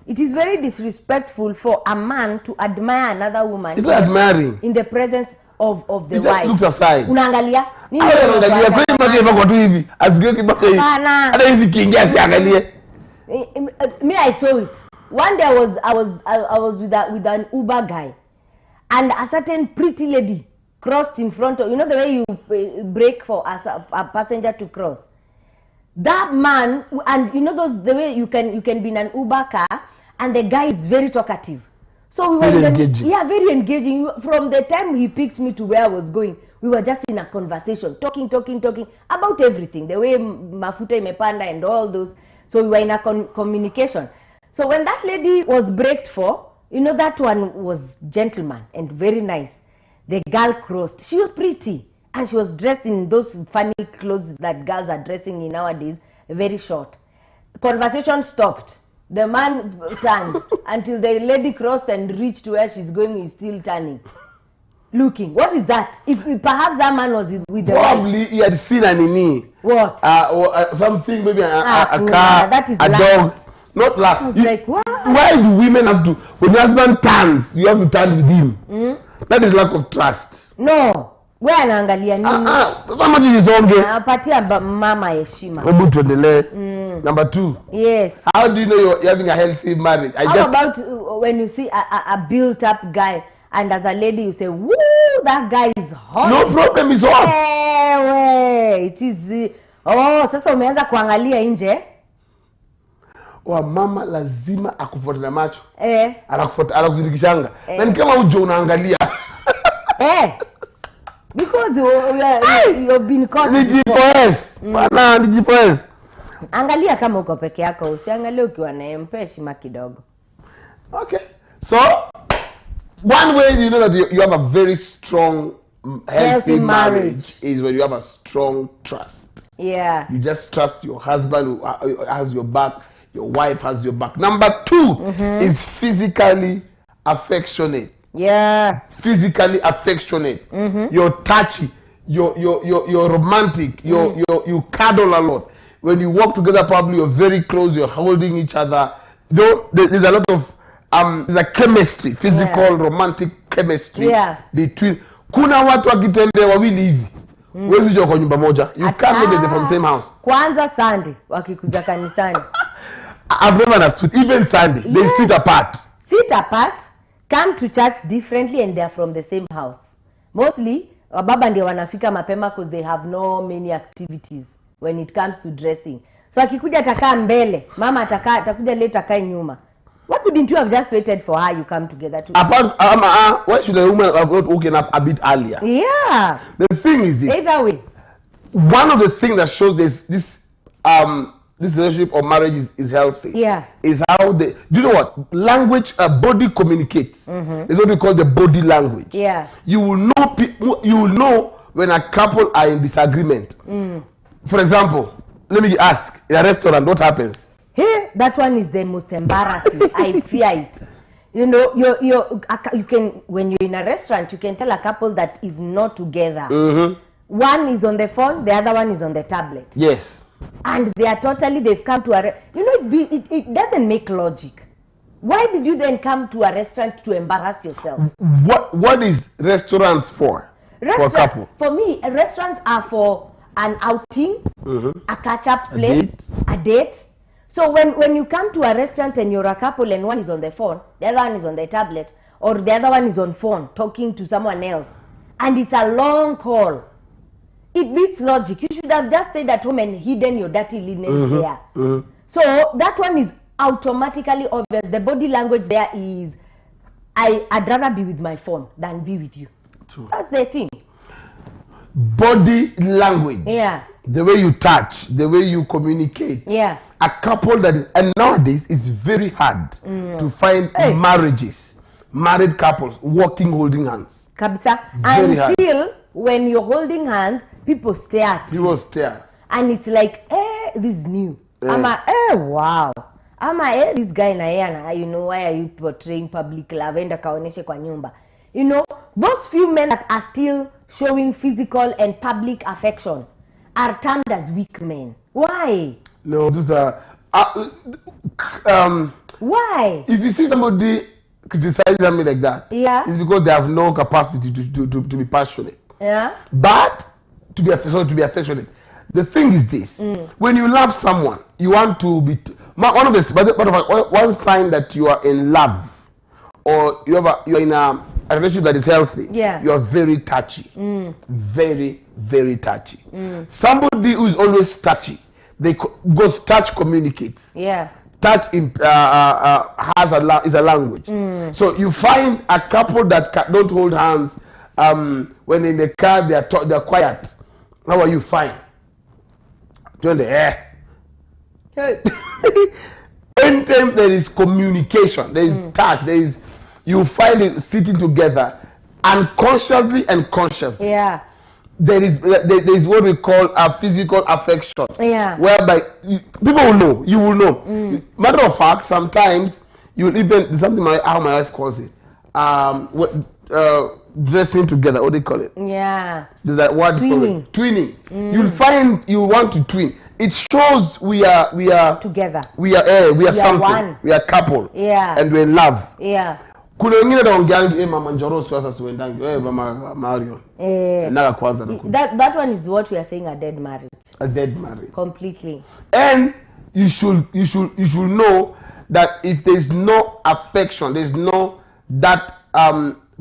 It is very disrespectful for a man to admire another woman. It's not admiring. In the presence of the wife. Just looks aside. Unaangalia? Nini unaangalia? Kwani mage kwa tu hivi? Asigeki mpaka hivi. Hata hizi kiingia siangalie. Me, I saw it. One day I was with an Uber guy, and a certain pretty lady crossed in front of, you know the way you brake for a passenger to cross. That man, and you know the way you can be in an Uber car, and the guy is very talkative. So we were engaging. Very engaging. From the time he picked me to where I was going, we were just in a conversation, talking about everything, the way mafuta imepanda and all those. So we were in a communication. So when that lady was braked for, you know, that one was gentleman and very nice. The girl crossed. She was pretty, and she was dressed in those funny clothes that girls are dressing in nowadays, very short. Conversation stopped. The man turned until the lady crossed and reached where she's going. He's still turning, looking. What is that? If perhaps that man was with the probably he had seen an nini. What? Something, maybe a car, that is a dog. Not laugh. I was like, what? Why do women have to, when your husband turns, you have to turn with him? That is lack of trust. No. Where anaangalia nini? Somebody is onge. Apatia mama heshima. Hebu tuendelee. Number 2. Yes. How do you know you're having a healthy marriage? How about when you see a built-up guy, and as a lady you say, woo, that guy is hot. No problem, is hot. It is. Sasa umeanza kuangalia nje. Mama lazima akufuate na macho. Anakuzindikishanga. Na ni kama ujo unaangalia. Because you've been caught. Nijipoes. Angalia kama uko peke yako, usiangalie ukiwa na mpe heshima kidogo. Okay. So one way you know that you have a very strong healthy marriage is when you have a strong trust. You just trust your husband who has your back. Your wife has your back. Number 2 is physically affectionate. Physically affectionate. You're touchy. You're romantic. You cuddle a lot. When you walk together, probably you're very close. You're holding each other. There's a lot of there's a chemistry, physical, romantic chemistry between. Kuna watu wakitembea wawili hivi. Wezi joko nyumba moja. You can't get them from the same house. Kwanza Sunday wakikuja kanisani. I've never understood. Even Sunday, they sit apart. Sit apart, come to church differently, and they are from the same house. Mostly, wababa ndio wanafika mapema because they have no many activities when it comes to dressing. So akikuja atakaa mbele, mama atakuja later akae nyuma. Why couldn't you have just waited for her, you come together to Apart, why should a woman have not woken up a bit earlier? Yeah. The thing is this. Either way. One of the things that shows this relationship or marriage is healthy. Yeah. Is how do you know what? Language, body communicates. It's what we call the body language. Yeah. You will know when a couple are in disagreement. For example, let me ask, in a restaurant, what happens? Hey, that one is the most embarrassing. I fear it. You know, you can, when you're in a restaurant, you can tell a couple that is not together. One is on the phone, the other one is on the tablet. Yes. And they've come to it doesn't make logic. Why did you then come to a restaurant to embarrass yourself? What is restaurants for? For a couple? For me, restaurants are for an outing, a catch-up place, a date. So when you come to a restaurant and you're a couple and one is on the phone, the other one is on the tablet, or the other one is on phone talking to someone else, and it's a long call, it beats logic. You should have just stayed at home and hidden your dirty linens there. So that one is automatically obvious. The body language there is, I'd rather be with my phone than be with you. True. That's the thing. Body language. Yeah. The way you touch, the way you communicate. Yeah. A couple that is, and nowadays it's very hard to find married couples walking holding hands. Kabisa. Until when you're holding hands, people stare at you. People stare. And it's like, this is new. Wow. This guy na yeye, you know, why are you portraying public love? Enda kaoneshe kwa nyumba. You know, those few men that are still showing physical and public affection are termed as weak men. Why? No, those are why? If you see somebody criticizing me like that, it's because they have no capacity to be passionate. Yeah. But to be affectionate. The thing is this: when you love someone, you want to be one sign that you are in love, or you're in a relationship that is healthy. Yeah. You are very touchy, very, very touchy. Somebody who is always touchy, because touch communicates. Yeah. Touch is a language. So you find a couple that don't hold hands. When in the car they're quiet. How are you? Fine. Doing the air. Anytime there is communication, there is touch, you find it sitting together unconsciously and consciously. Yeah. There is what we call a physical affection. Yeah. Whereby people will know, you will know. Matter of fact, sometimes you will even, something how my wife calls it, dressing together, what do they call it? Yeah. There's that word twinning. Twinning. You'll find you want to twin. It shows we are together. We are something. One. We are a couple. Yeah. And we're in love. Yeah. Kuna wengine naongeangi mama Njoro sasa siwendangi mama Mario. Naga kwanza na that one is what we are saying, a dead marriage. A dead marriage. Completely. And you should know that if there's no affection, there's no that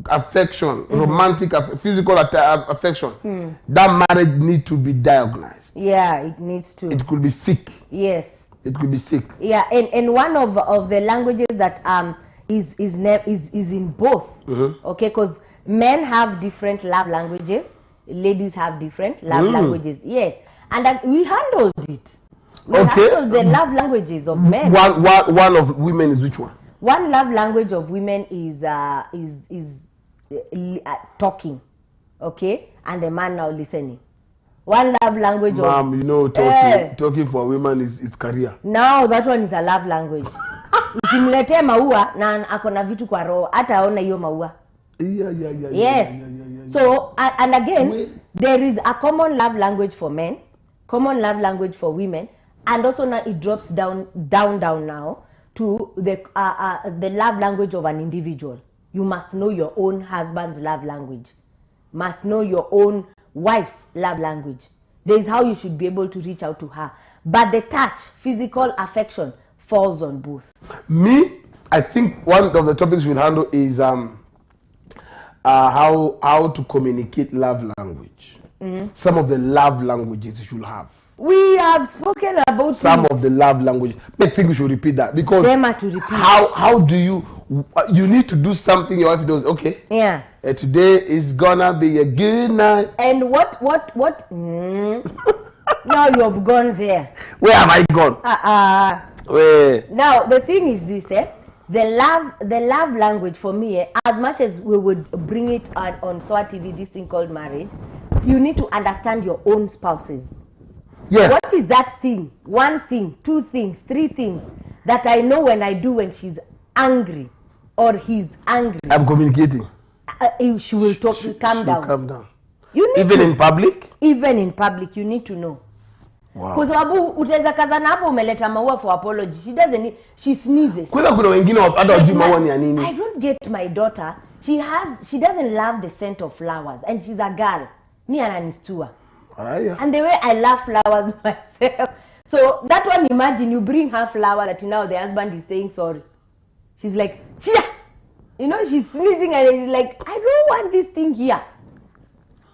affection, romantic, physical affection, that marriage needs to be diagnosed. Yeah, it needs to. It could be sick. Yes. It could be sick. Yeah, and one of the languages that is in both. Okay, because men have different love languages, ladies have different love languages. Yes, and we handled it. We handled the love languages of men. One of women is which one? One love language of women is talking, okay, and the man now listening. One love language Mom, you know, talking for women is career. Now that one is a love language. Usimletee maua na akona vitu kwa roho, hata aona hiyo maua. Yes. So and again, there is a common love language for men, common love language for women, and also now it drops down now to the love language of an individual. You must know your own husband's love language. Must know your own wife's love language. There is how you should be able to reach out to her. But the touch, physical affection, falls on both. Me, I think one of the topics we'll handle is how to communicate love language. Some of the love languages you should have. We have spoken about some it. of the love language. I think we should repeat that because Sema to repeat. how do you need to do something your wife does, okay? Yeah. Today is gonna be a good night. And what? Now you have gone there. Where have I gone? Where? Now the thing is this, the love language for me, as much as we would bring it on SWAT TV, this thing called marriage, you need to understand your own spouses. Yes. What is that thing? One thing, two things, three things that I know when I do when she's angry or he's angry. I'm communicating. She will talk. Calm down. Calm down. You need Even to, in public? Even in public, you need to know. Wow. Kwa sababu utaweza kazana hapo umeleta maua for apology. She doesn't need, she sneezes. Kuna wengine hata hujui maua ni ya nini. I don't get my daughter. She doesn't love the scent of flowers and she's a girl. Me ananistua. And the way I love flowers myself. So that one, imagine you bring her flower that now the husband is saying sorry. She's like, chia! You know, she's sneezing and she's like, I don't want this thing here.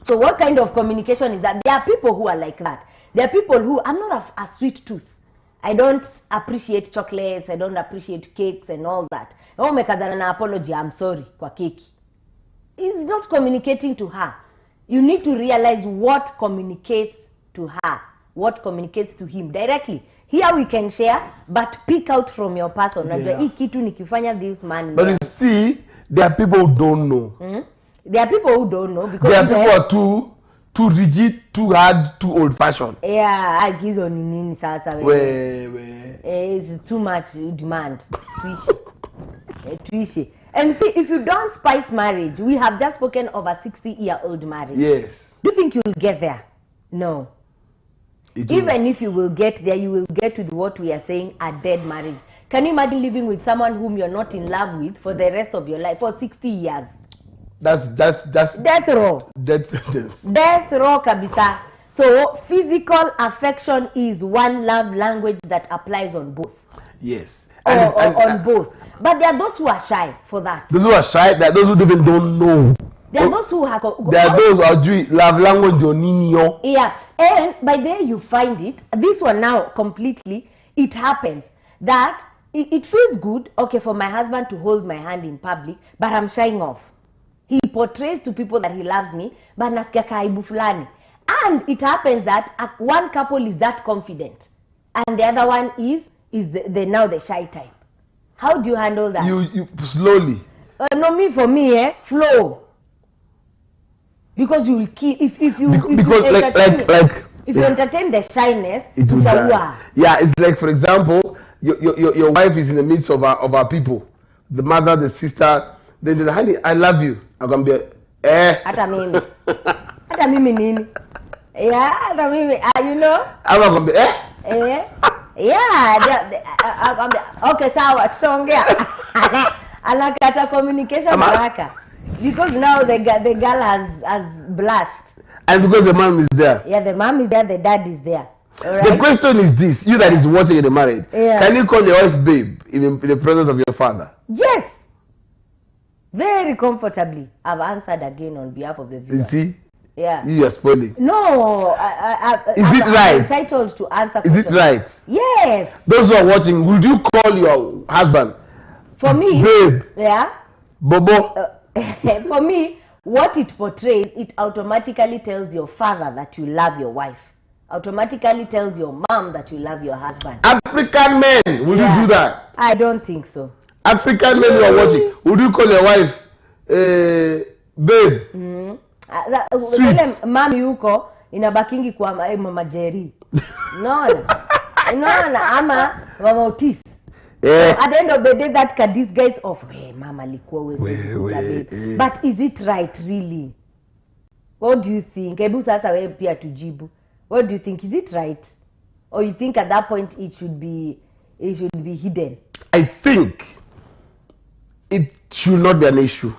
So what kind of communication is that? There are people who are like that. There are people who, I'm not a sweet tooth. I don't appreciate chocolates. I don't appreciate cakes and all that. Oh, mekazana na apology, I'm sorry, kwa keki. He's not communicating to her. You need to realize what communicates to her, what communicates to him directly. Here we can share, but pick out from your person. Yeah. Hii kitu nikifanya this man. But you see, there are people who don't know. There are people who don't know because there are people who are too rigid, too hard, too old-fashioned. Yeah, agizo ni nini sasa wewe. It's too much demand. Tuishi. And see, if you don't spice marriage, we have just spoken of a 60-year-old marriage. Yes. Do you think you will get there? No. Even if you will get there, you will get with what we are saying, a dead marriage. Can you imagine living with someone whom you're not in love with for the rest of your life, for 60 years? That's death row. Death sentence. Death row kabisa. So physical affection is one love language that applies on both. Yes. On both. But there are those who are shy for that. Those who are shy, there are those who even don't know. There are those who have... There are those who are doing love language on ninyo. Yeah. And by there you find it. This one now completely, it happens that it feels good, okay, for my husband to hold my hand in public, but I'm shying off. He portrays to people that he loves me, but nasikia kaibu fulani. And it happens that one couple is that confident, and the other one is now the shy type. How do you handle that? You slowly. No, for me, flow. Because you will kill if you entertain the shyness, it will die. Yeah, it's like, for example, your wife is in the midst of our people, the mother, the sister. Then the honey, I love you. I'm gonna be Hata mimi nini? Yeah, hata mimi. You know? I'm gonna be Yeah. Okay, sawa. Songea. Anakata communication haraka. Because now the girl has blushed. And because the mom is there. Yeah, the mom is there, the dad is there. Right? The question is this: you that is watching the married, yeah. Can you call your wife babe even in the presence of your father? Yes. Very comfortably. I've answered again on behalf of the viewer. You see? Yeah. You are spoiling. No. Is it right? I'm entitled to answer questions. Is it right? Yes. Those who are watching, would you call your husband? For me. Babe. Yeah. Bobo. For me, what it portrays, it automatically tells your father that you love your wife. Automatically tells your mom that you love your husband. African men, would you do that? I don't think so. African men who are watching, would you call your wife babe? Sweet. Mami yuko inabakingi kwa mama Jerry. No. Ama mama Otis. Yeah. At the end of the day, that can disguise of, hey, mama likuwa wezi. But is it right, really? What do you think? Ebu sasa wewe pia tujibu. What do you think? Is it right? Or you think at that point it should be hidden? I think it should not be an issue.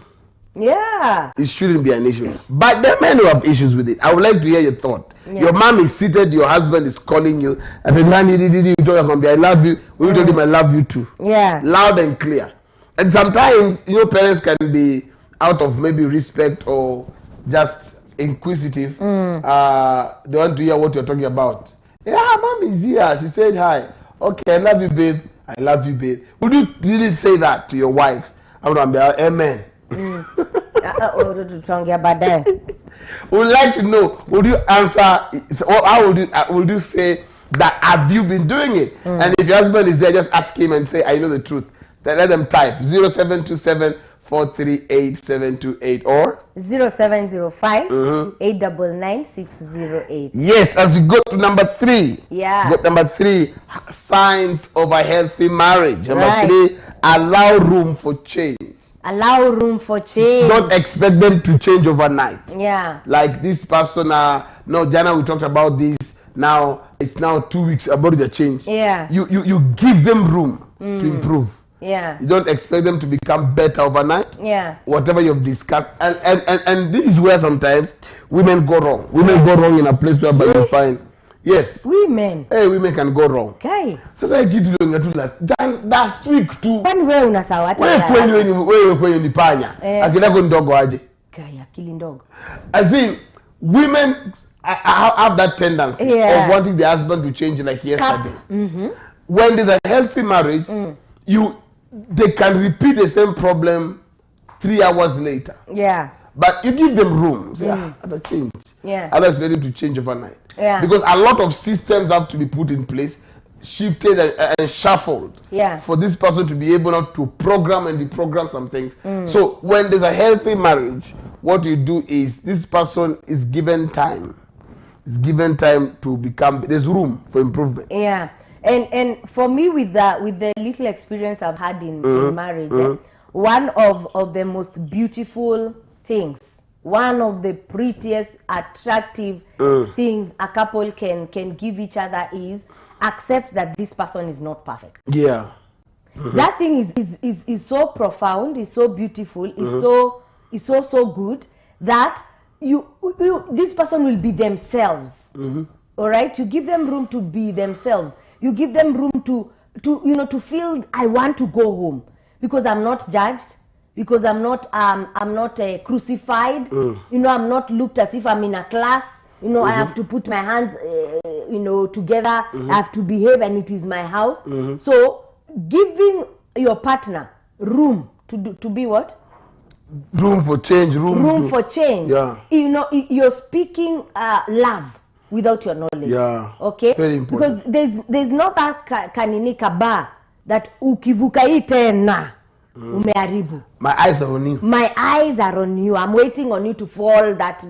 Yeah. It shouldn't be an issue. But there are men who have issues with it. I would like to hear your thought. Yeah. Your mom is seated, your husband is calling you. I mean, you talk about I love you. We told him I love you too. Yeah. Loud and clear. And sometimes, parents can be out of maybe respect or just inquisitive. They want to hear what you're talking about. Yeah, mom is here. She said hi. Okay, I love you, babe. I love you, babe. Would you really say that to your wife? I would be amen. Would like to know, would you answer, or how would you say that have you been doing it? And if your husband is there, just ask him and say, I know the truth. Then let them type 0727 438 728 or 0705 899 608. Yes, as we go to number 3. Yeah. Go number 3, signs of a healthy marriage. Number Right. 3, allow room for change. Allow room for change. Don't expect them to change overnight. Yeah. Like this person, no, Jana, we talked about this. Now it's now 2 weeks about the change. Yeah. You give them room to improve. Yeah. You don't expect them to become better overnight. Yeah. Whatever you've discussed, and this is where sometimes women go wrong. Women go wrong in a place where you find, yes, Women. hey, women can go wrong. Okay. Sasa kitu ndio last week tu. Kwani wewe unasawa hata Wewe kwenye ni panya. Akili yako ndogo aje. Kaya akili ndogo. I see women have that tendency of wanting the husband to change like yesterday. When there's a healthy marriage, they can repeat the same problem 3 hours later. Yeah. But you give them room. Say, I'll change. Yeah. I'm not ready to change overnight. Yeah. Because a lot of systems have to be put in place, shifted and shuffled for this person to be able to program and deprogram some things. So when there's a healthy marriage, what you do is this person is given time. Is given time to become, there's room for improvement. Yeah. And for me, with the little experience I've had in marriage, one of the most beautiful things, one of the prettiest, attractive things a couple can give each other is accept that this person is not perfect. Yeah. That thing is so profound, is so beautiful, is so good that this person will be themselves. All right, you give them room to be themselves. You give them room to feel I want to go home because I'm not judged, because I'm not crucified. I'm not looked as if I'm in a class. I have to put my hands together. I have to behave, and it is my house. So giving your partner room to be what? Room for change. Room for change. Yeah. You're speaking love without your knowledge. Yeah. Okay? Very important. Because there's not that kanini kaba that ukivuka hii tena umeharibu. My eyes are on you. My eyes are on you. I'm waiting on you to fall that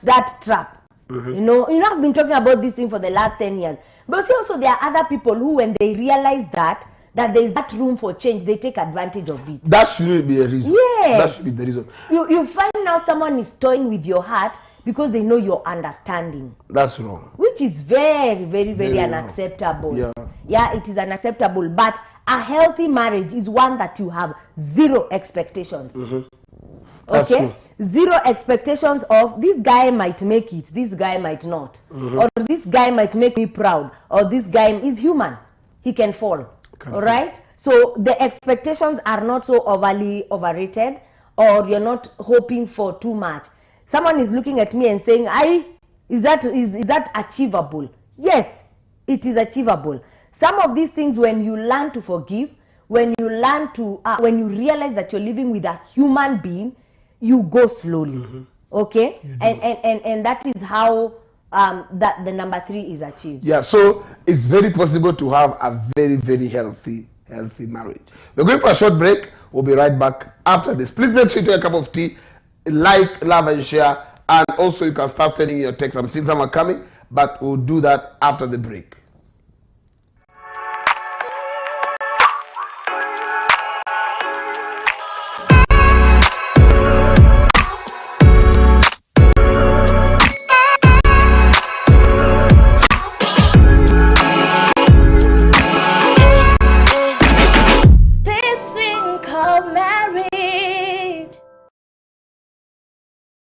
that trap. I've been talking about this thing for the last 10 years. But see, also there are other people who, when they realize that there's that room for change, they take advantage of it. That shouldn't be a reason. Yes. That should be the reason. You find now someone is toying with your heart because they know your understanding. That's wrong. Which is very, very, very unacceptable. Yeah. Yeah, it is unacceptable. But a healthy marriage is one that you have zero expectations. Okay? True. Zero expectations of this guy might make it, this guy might not. Or this guy might make me proud. Or this guy is human. He can fall. All right? So the expectations are not so overly overrated, or you're not hoping for too much. Someone is looking at me and saying, is that achievable? Yes, it is achievable. Some of these things, when you learn to forgive, when you learn to, when you realize that you're living with a human being, you go slowly. Okay? And that is how that the number 3 is achieved. Yeah, so it's very possible to have a very, very healthy marriage. We're going for a short break. We'll be right back after this. Please make sure you take a cup of tea, like, love, and share. And also you can start sending your texts. I'm seeing some are coming, but we'll do that after the break.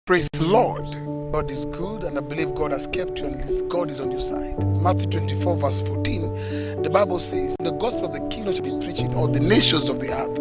Praise the Lord. God is good, and I believe God has kept you, and God is on your side. Matthew 24 verse 14, the Bible says, the gospel of the kingdom shall be preached in all the nations of the earth,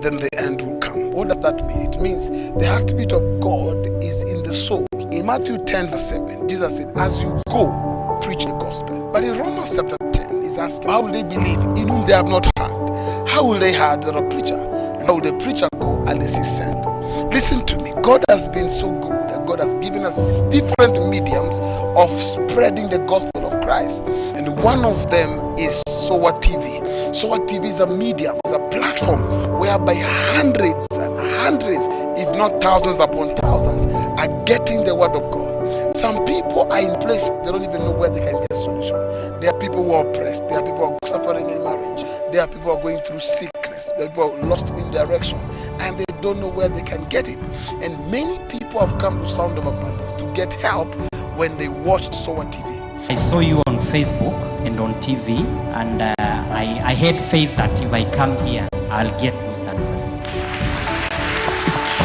then the end will come. What does that mean? It means the heartbeat of God is in the soul. In Matthew 10 verse 7, Jesus said, as you go, preach the gospel. But in Romans chapter 10, he's asking, how will they believe in whom they have not heard? How will they hear without a preacher? And how will the preacher go unless he's sent? Listen to me. God has been so good that God has given us different mediums of spreading the gospel of Christ. And one of them is Sower TV. Sower TV is a medium, is a platform whereby hundreds and hundreds, if not thousands upon thousands, are getting the word of God. Some people are in place, they don't even know where they can get solution. There are people who are oppressed, there are people who are suffering in marriage, there are people who are going through sickness, there are people who are lost in direction, and they don't know where they can get it. And many people have come to Sound of Abundance to get help when they watched Sower TV. I saw you on Facebook and on TV, and I had faith that if I come here, I'll get to success.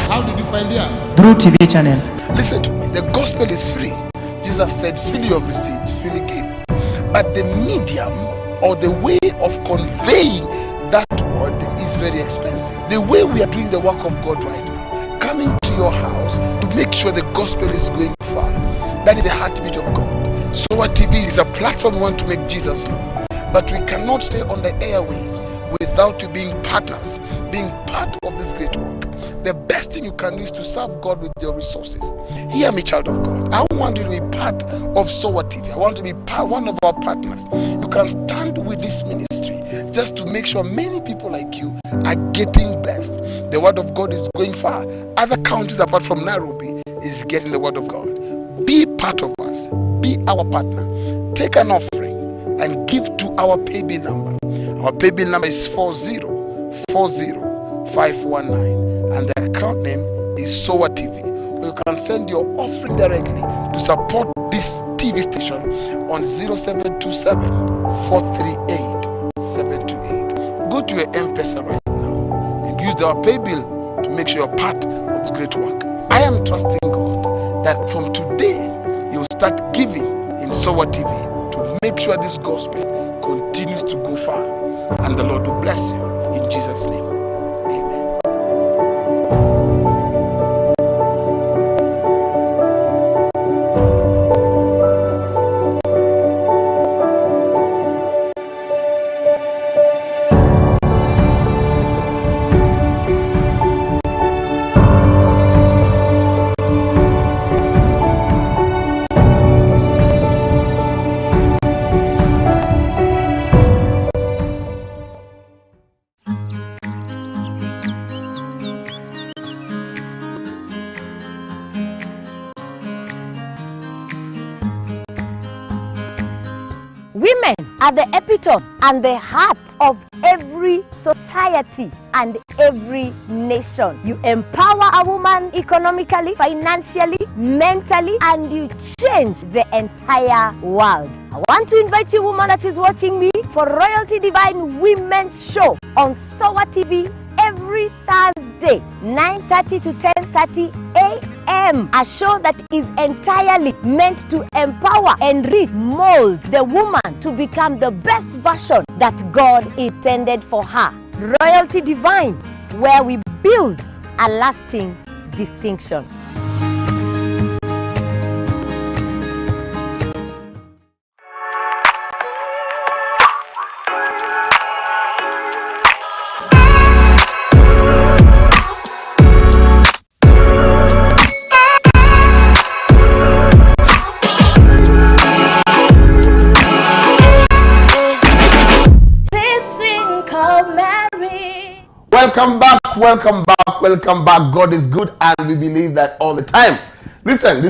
How did you find here? Through TV channel. Listen to me, the gospel is free. Jesus said, freely you have received, freely give. But the medium or the way of conveying that word is very expensive. The way we are doing the work of God right now, coming to your house to make sure the gospel is going far, that is the heartbeat of God. Sower TV is a platform we want to make Jesus known, but we cannot stay on the airwaves without you being partners, being part of this great work. The best thing you can do is to serve God with your resources. Hear me, child of God. I want you to be part of Sower TV. I want to be one of our partners. You can stand with this ministry just to make sure many people like you are getting blessed. The word of God is going far. Other counties apart from Nairobi is getting the word of God. Be part of us. Be our partner. Take an offering and give to our paybill number. Our paybill number is 4040519, and the account name is Sower TV. You can send your offering directly to support this TV station on 0727 438 728. Go to your M-Pesa right now and use our paybill to make sure you're part of this great work. I am trusting God that from today you will start giving in Sower TV to make sure this gospel continues to go far, and the Lord will bless you in Jesus' name. Amen. Women are the epitome and the heart of every society and every nation. You empower a woman economically, financially, mentally, and you change the entire world. I want to invite you, woman that is watching me, for Royalty Divine Women's Show on Sower TV every Thursday, 9:30 to 10:30 a.m. A show that is entirely meant to empower, enrich, mold the woman to become the best version that God intended for her. Royalty Divine, where we build a lasting distinction. Welcome back. God is good, and we believe that all the time. Listen.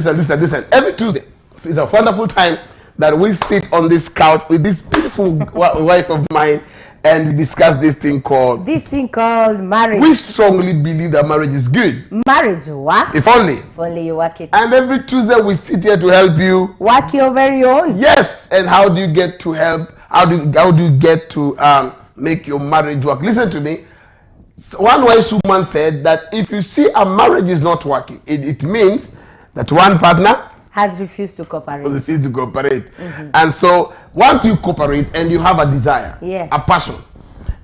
Every Tuesday is a wonderful time that we sit on this couch with this beautiful wife of mine, and we discuss this thing called marriage. We strongly believe that marriage is good. Marriage works. If only you work it. And every Tuesday we sit here to help you work your very own. Yes. And how do you get to help? How do you get to make your marriage work? Listen to me. One wise woman said that if you see a marriage is not working, it means that one partner has refused to cooperate. Mm-hmm. And so once you cooperate and you have a desire, a passion,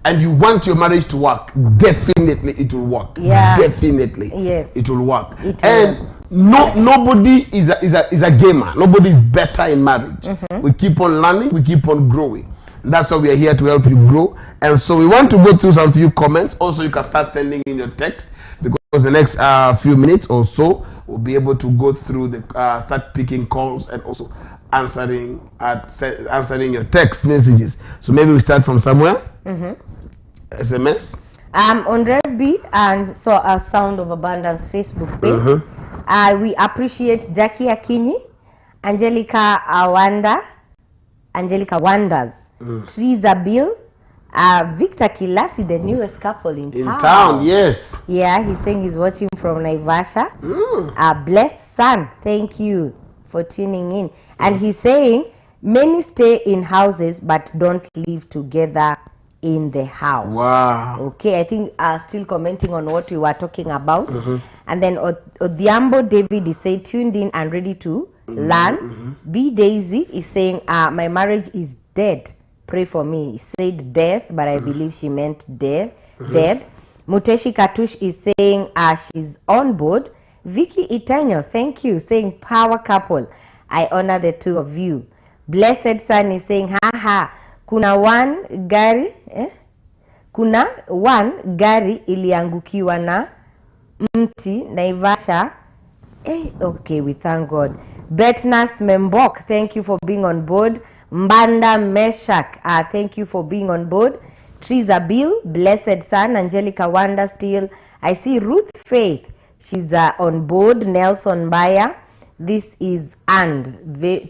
and you want your marriage to work, definitely it will work. Yeah. Definitely. Yes. It will work. It and will. nobody is a gamer. Nobody is better in marriage. We keep on learning, we keep on growing. That's why we are here to help you grow. And so we want to go through some few comments. Also, you can start sending in your text, because the next few minutes or so we'll be able to go through the start picking calls and also answering your text messages. So maybe we start from somewhere. SMS. On Rev B and saw a Sound of Abundance Facebook page. We appreciate Jackie Akinyi, Angelica Wanders, Teresa Bill, Victor Kilasi, the newest couple in town. Yes. Yeah, he's saying he's watching from Naivasha. Blessed son, thank you for tuning in. And he's saying many stay in houses but don't live together in the house. Wow. Okay, I think still commenting on what we were talking about. And then Odhiambo David is saying tuned in and ready to learn. B Daisy is saying my marriage is dead. Pray for me. He said death, but I believe she meant dead. Muteshi Katush is saying she's on board. Vicky Itanyo, thank you, saying power couple. I honor the two of you. Blessed son is saying haha. Kuna one gari iliangukiwa na mti Naivasha. Okay, we thank God. Betnas Membok, thank you for being on board. Mbanda Meshak, thank you for being on board. Teresa Bill, blessed son. Angelica Wanda still. I see Ruth Faith, she's on board. Nelson Baya, this is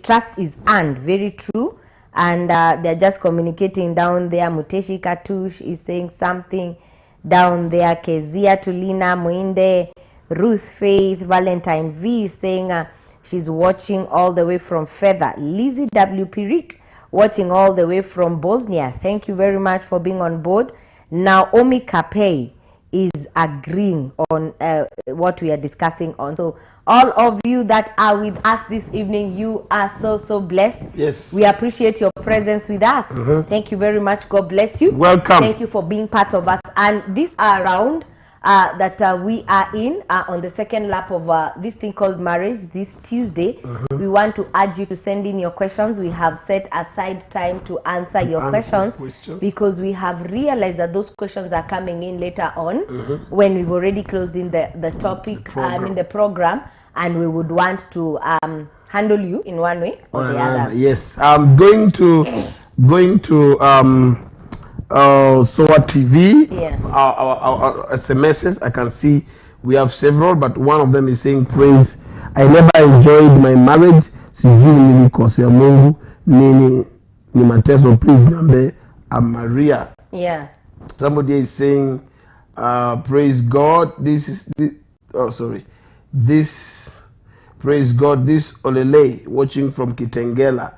trust is very true. And they're just communicating down there. Muteshi Katush is saying something down there. Kezia Tulina Muinde, Ruth Faith, Valentine V is saying she's watching all the way from Feather. Lizzie W. Pirik watching all the way from Bosnia. Thank you very much for being on board. Naomi Kapei is agreeing on what we are discussing on. So all of you that are with us this evening, you are so blessed. Yes. We appreciate your presence with us. Thank you very much. God bless you. Welcome. Thank you for being part of us. And this round that we are in on the second lap of this thing called marriage this Tuesday. We want to urge you to send in your questions. We have set aside time to answer your questions because we have realized that those questions are coming in later on when we've already closed in the topic, the program, and we would want to handle you in one way or the other. Yes, I'm going to SOA TV, our SMSs. I can see we have several, but one of them is saying praise. I never enjoyed my marriage. Sijui nilikosea Mungu nini ni mateso, please niambie. Maria. Yeah. Somebody is saying praise God. This praise God. This Olele watching from Kitengela.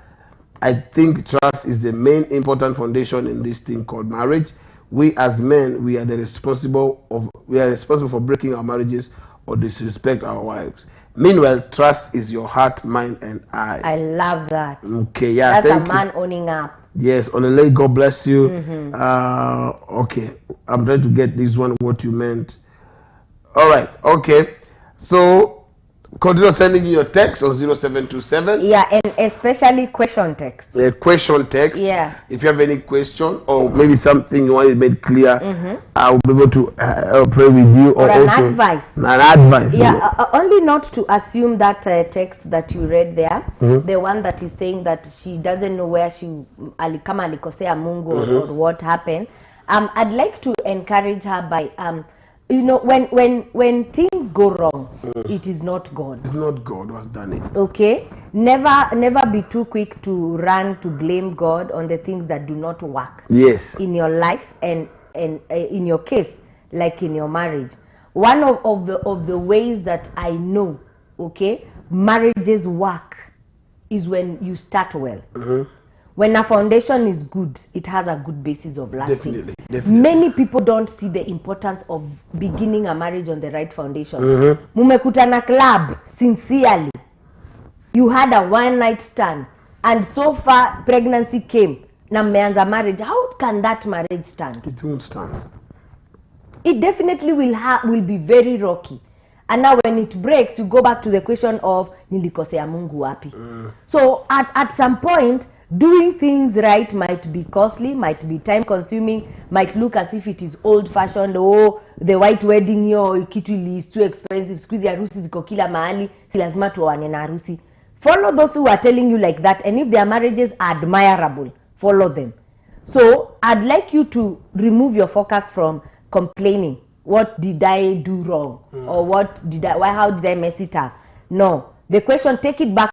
I think trust is the main important foundation in this thing called marriage. We as men, we are responsible for breaking our marriages or disrespect our wives. Meanwhile, trust is your heart, mind, and eyes. I love that. Okay, yeah. That's a man owning up. Yes, Olele, God bless you. Okay, I'm trying to get this one, what you meant. All right, okay. So, continue sending your text on 0727. Yeah, and especially question text. Question text. Yeah. If you have any question or maybe something you want to make clear, I will be able to pray with you. Or an also advice. An advice. Yeah, only not to assume that text that you read there, the one that is saying that she doesn't know where kama alikosea Mungu or what happened. I'd like to encourage her by when things go wrong, it is not God. It's not God who has done it. Okay, never be too quick to run to blame God on the things that do not work. Yes. In your life and in your case, like in your marriage, one of the ways that I know, okay, marriages work is when you start well. When a foundation is good, it has a good basis of lasting. Definitely. Many people don't see the importance of beginning a marriage on the right foundation. Mumekutana club, sincerely. You had a one-night stand, and so far pregnancy came. Na mmeanza marriage. How can that marriage stand? It won't stand. It definitely will be very rocky. And now when it breaks, you go back to the question of nilikosea Mungu wapi. So at some point, doing things right might be costly, might be time consuming, might look as if it is old fashioned. Oh, the white wedding yo kitu is too expensive. Squeeze harusi ziko kila mahali, si lazima tuoane na harusi. Follow those who are telling you like that, and if their marriages are admirable, follow them. So I'd like you to remove your focus from complaining. What did I do wrong? Or how did I mess it up? No. The question, take it back.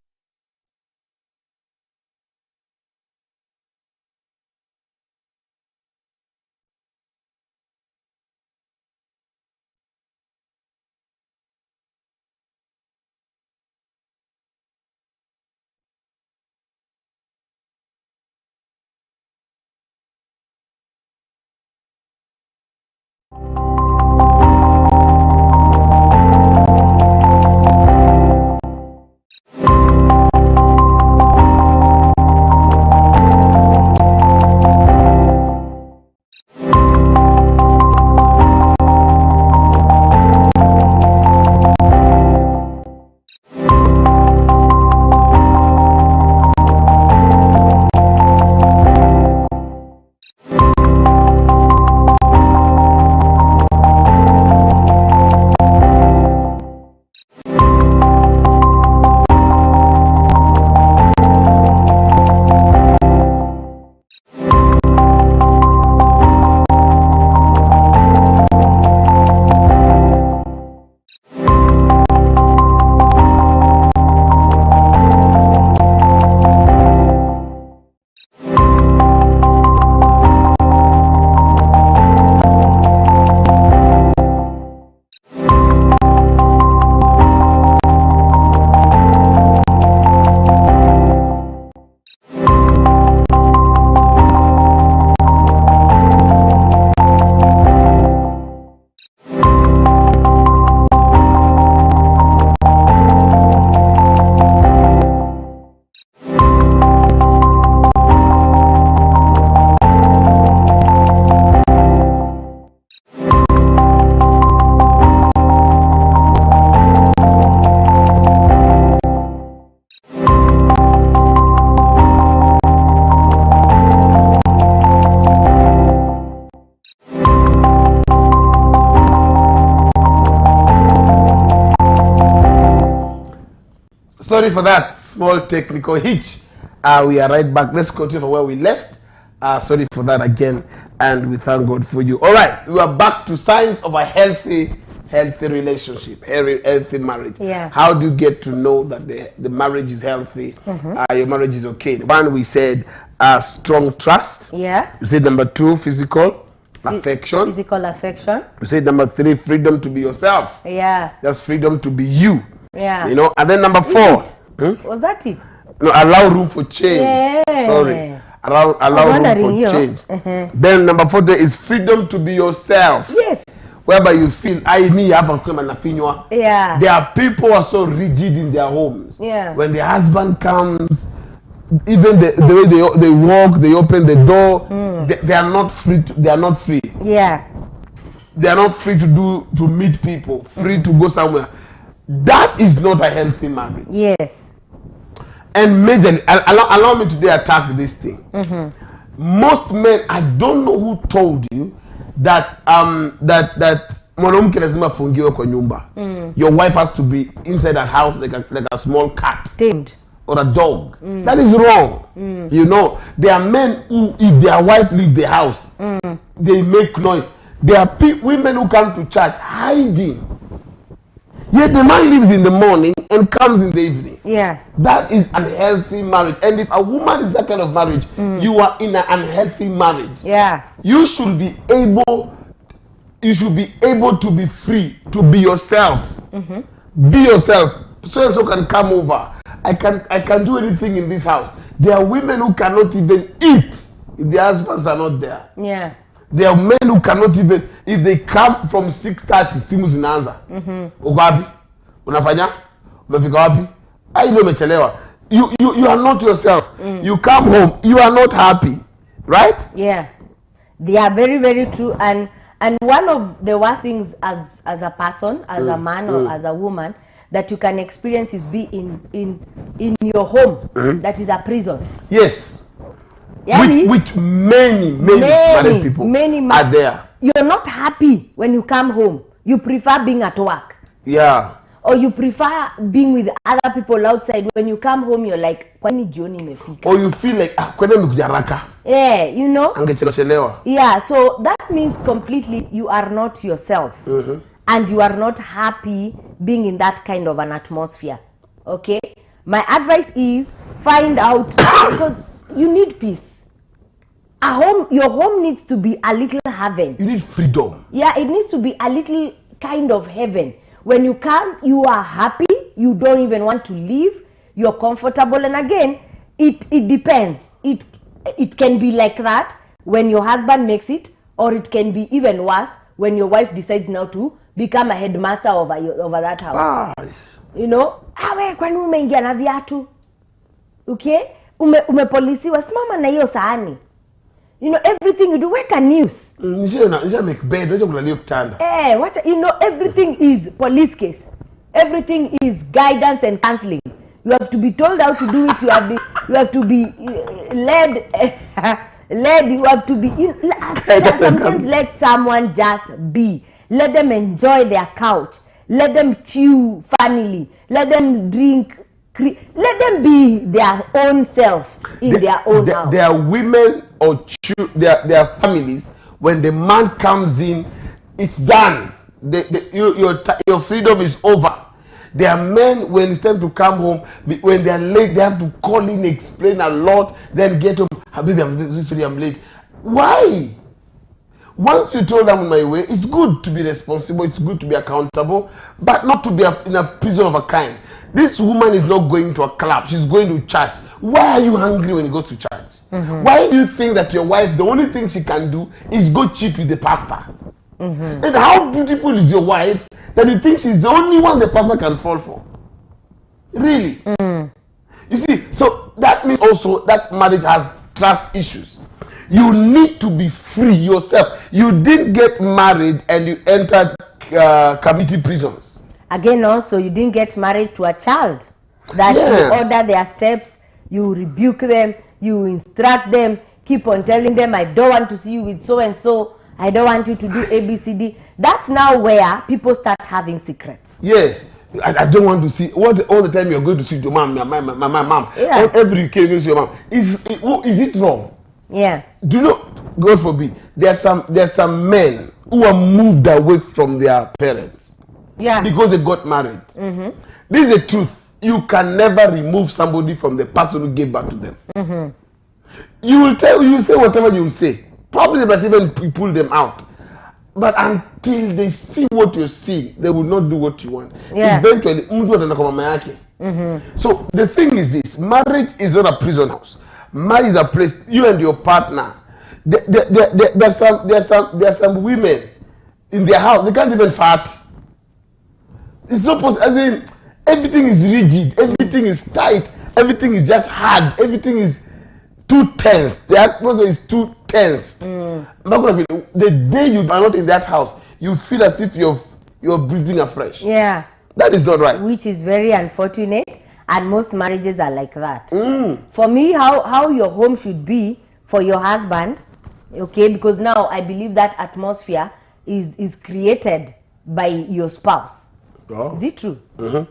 Sorry for that small technical hitch. We are right back. Let's continue from where we left. Sorry for that again, and we thank God for you. All right, we are back to signs of a healthy relationship, healthy marriage. Yeah. How do you get to know that the marriage is healthy? Your marriage is okay. One, we said strong trust. Yeah. You said number 2, physical affection. Physical affection. You said number 3, freedom to be yourself. Yeah. That's freedom to be you. Yeah. You know, and then number 4. Was that it? No, allow room for change. Yeah. Sorry. Allow room for change. Then number 4 there is freedom to be yourself. Yes. Whereby you feel, I me have a claim and a finwa. Yeah. There are people who are so rigid in their homes. Yeah. When the husband comes, even the way they walk, they open the door, they are not free. They are not free. Yeah. They are not free to meet people, free to go somewhere. That is not a healthy marriage. Yes. And majorly, allow me today attack this thing. Most men, I don't know who told you that mwanamke lazima afungiwe kwa nyumba. Your wife has to be inside a house like a small cat. Tamed. Or a dog. That is wrong. You know, there are men who, if their wife leaves the house, they make noise. There are women who come to church hiding. Yet the man leaves in the morning and comes in the evening. Yeah. That is unhealthy marriage. And if a woman is that kind of marriage, you are in an unhealthy marriage. Yeah. You should be able to be free, to be yourself. Be yourself. So and so can come over. I can do anything in this house. There are women who cannot even eat if their husbands are not there. Yeah. There are men who cannot even, if they come from 6:30, simu zinaanza. Uko wapi? Unafanya? Umefika wapi? Ai ndio umechelewa. You are not yourself. You come home, you are not happy. Right? Yeah. They are very, very true. And And one of the worst things as a person, as a man or as a woman, that you can experience is be in your home that is a prison. Yes. Yani, Which many married people are there. You're not happy when you come home. You prefer being at work. Yeah. Or you prefer being with other people outside. When you come home, you're like, kwani jioni imefika? Or you feel like, kwenda mkujaraka. Yeah, you know? Angechelewa. Yeah, so that means completely you are not yourself. And you are not happy being in that kind of an atmosphere. Okay? My advice is find out, because you need peace. Your home needs to be a little heaven. You need freedom. Yeah, it needs to be a little kind of heaven. When you come, you are happy. You don't even want to leave. You're comfortable. And again, it depends. It can be like that when your husband makes it, or it can be even worse when your wife decides now to become a headmaster over that house. You know, kwani umeingia na viatu? Okay? Umepolisiwa, simama na hiyo sahani. You know, everything you do, weka news. Nisha make bed, nisha kulalia kitanda. You know, everything is police case. Everything is guidance and counseling. You have to be told how to do it. You have to be led. You have to be. Sometimes let someone just be. Let them enjoy their couch. Let them chew funnily. Let them drink. Let them be their own self in their own house. There are women or their families, when the man comes in, it's done. Your freedom is over. There are men, when it's time to come home, when they are late, they have to call in, explain a lot, then get home. Baby, I'm sorry, I'm late. Why? Once you told them on my way, it's good to be responsible, it's good to be accountable, but not to be in a prison of a kind. This woman is not going to a club, she's going to church. Why are you hungry when you go to church? Why do you think that your wife, the only thing she can do is go cheat with the pastor? And how beautiful is your wife that you think she's the only one the pastor can fall for? Really? You see, so that means also that marriage has trust issues. You need to be free yourself. You didn't get married and you entered community prisons. Again, also, you didn't get married to a child. That you order their steps, you rebuke them, you instruct them, keep on telling them, I don't want to see you with so and so. I don't want you to do ABCD. That's now where people start having secrets. Yes. I don't want to see. All the time you're going to see your mom, my mom. Yeah. Every day you're going to see your mom. Is it wrong? Yeah. Do you know, God forbid, there's some men who are moved away from their parents. Yeah. Because they got married. This is the truth. You can never remove somebody from the person who gave birth to them. You will say whatever you will say. Probably not even pull them out. But until they see what you're seeing, they will not do what you want. Yeah. Eventually, so the thing is this: marriage is not a prison house. Marriage is a place you and your partner. There's some women in their house, they can't even fart. It's not possible. As in, everything is rigid, everything is tight, everything is just hard, everything is too tense. The atmosphere is too tense. The day you are not in that house, you feel as if you're breathing afresh. Yeah. That is not right. Which is very unfortunate, and most marriages are like that. For me, how your home should be for your husband, okay, because now I believe that atmosphere is created by your spouse. Oh. Is it true?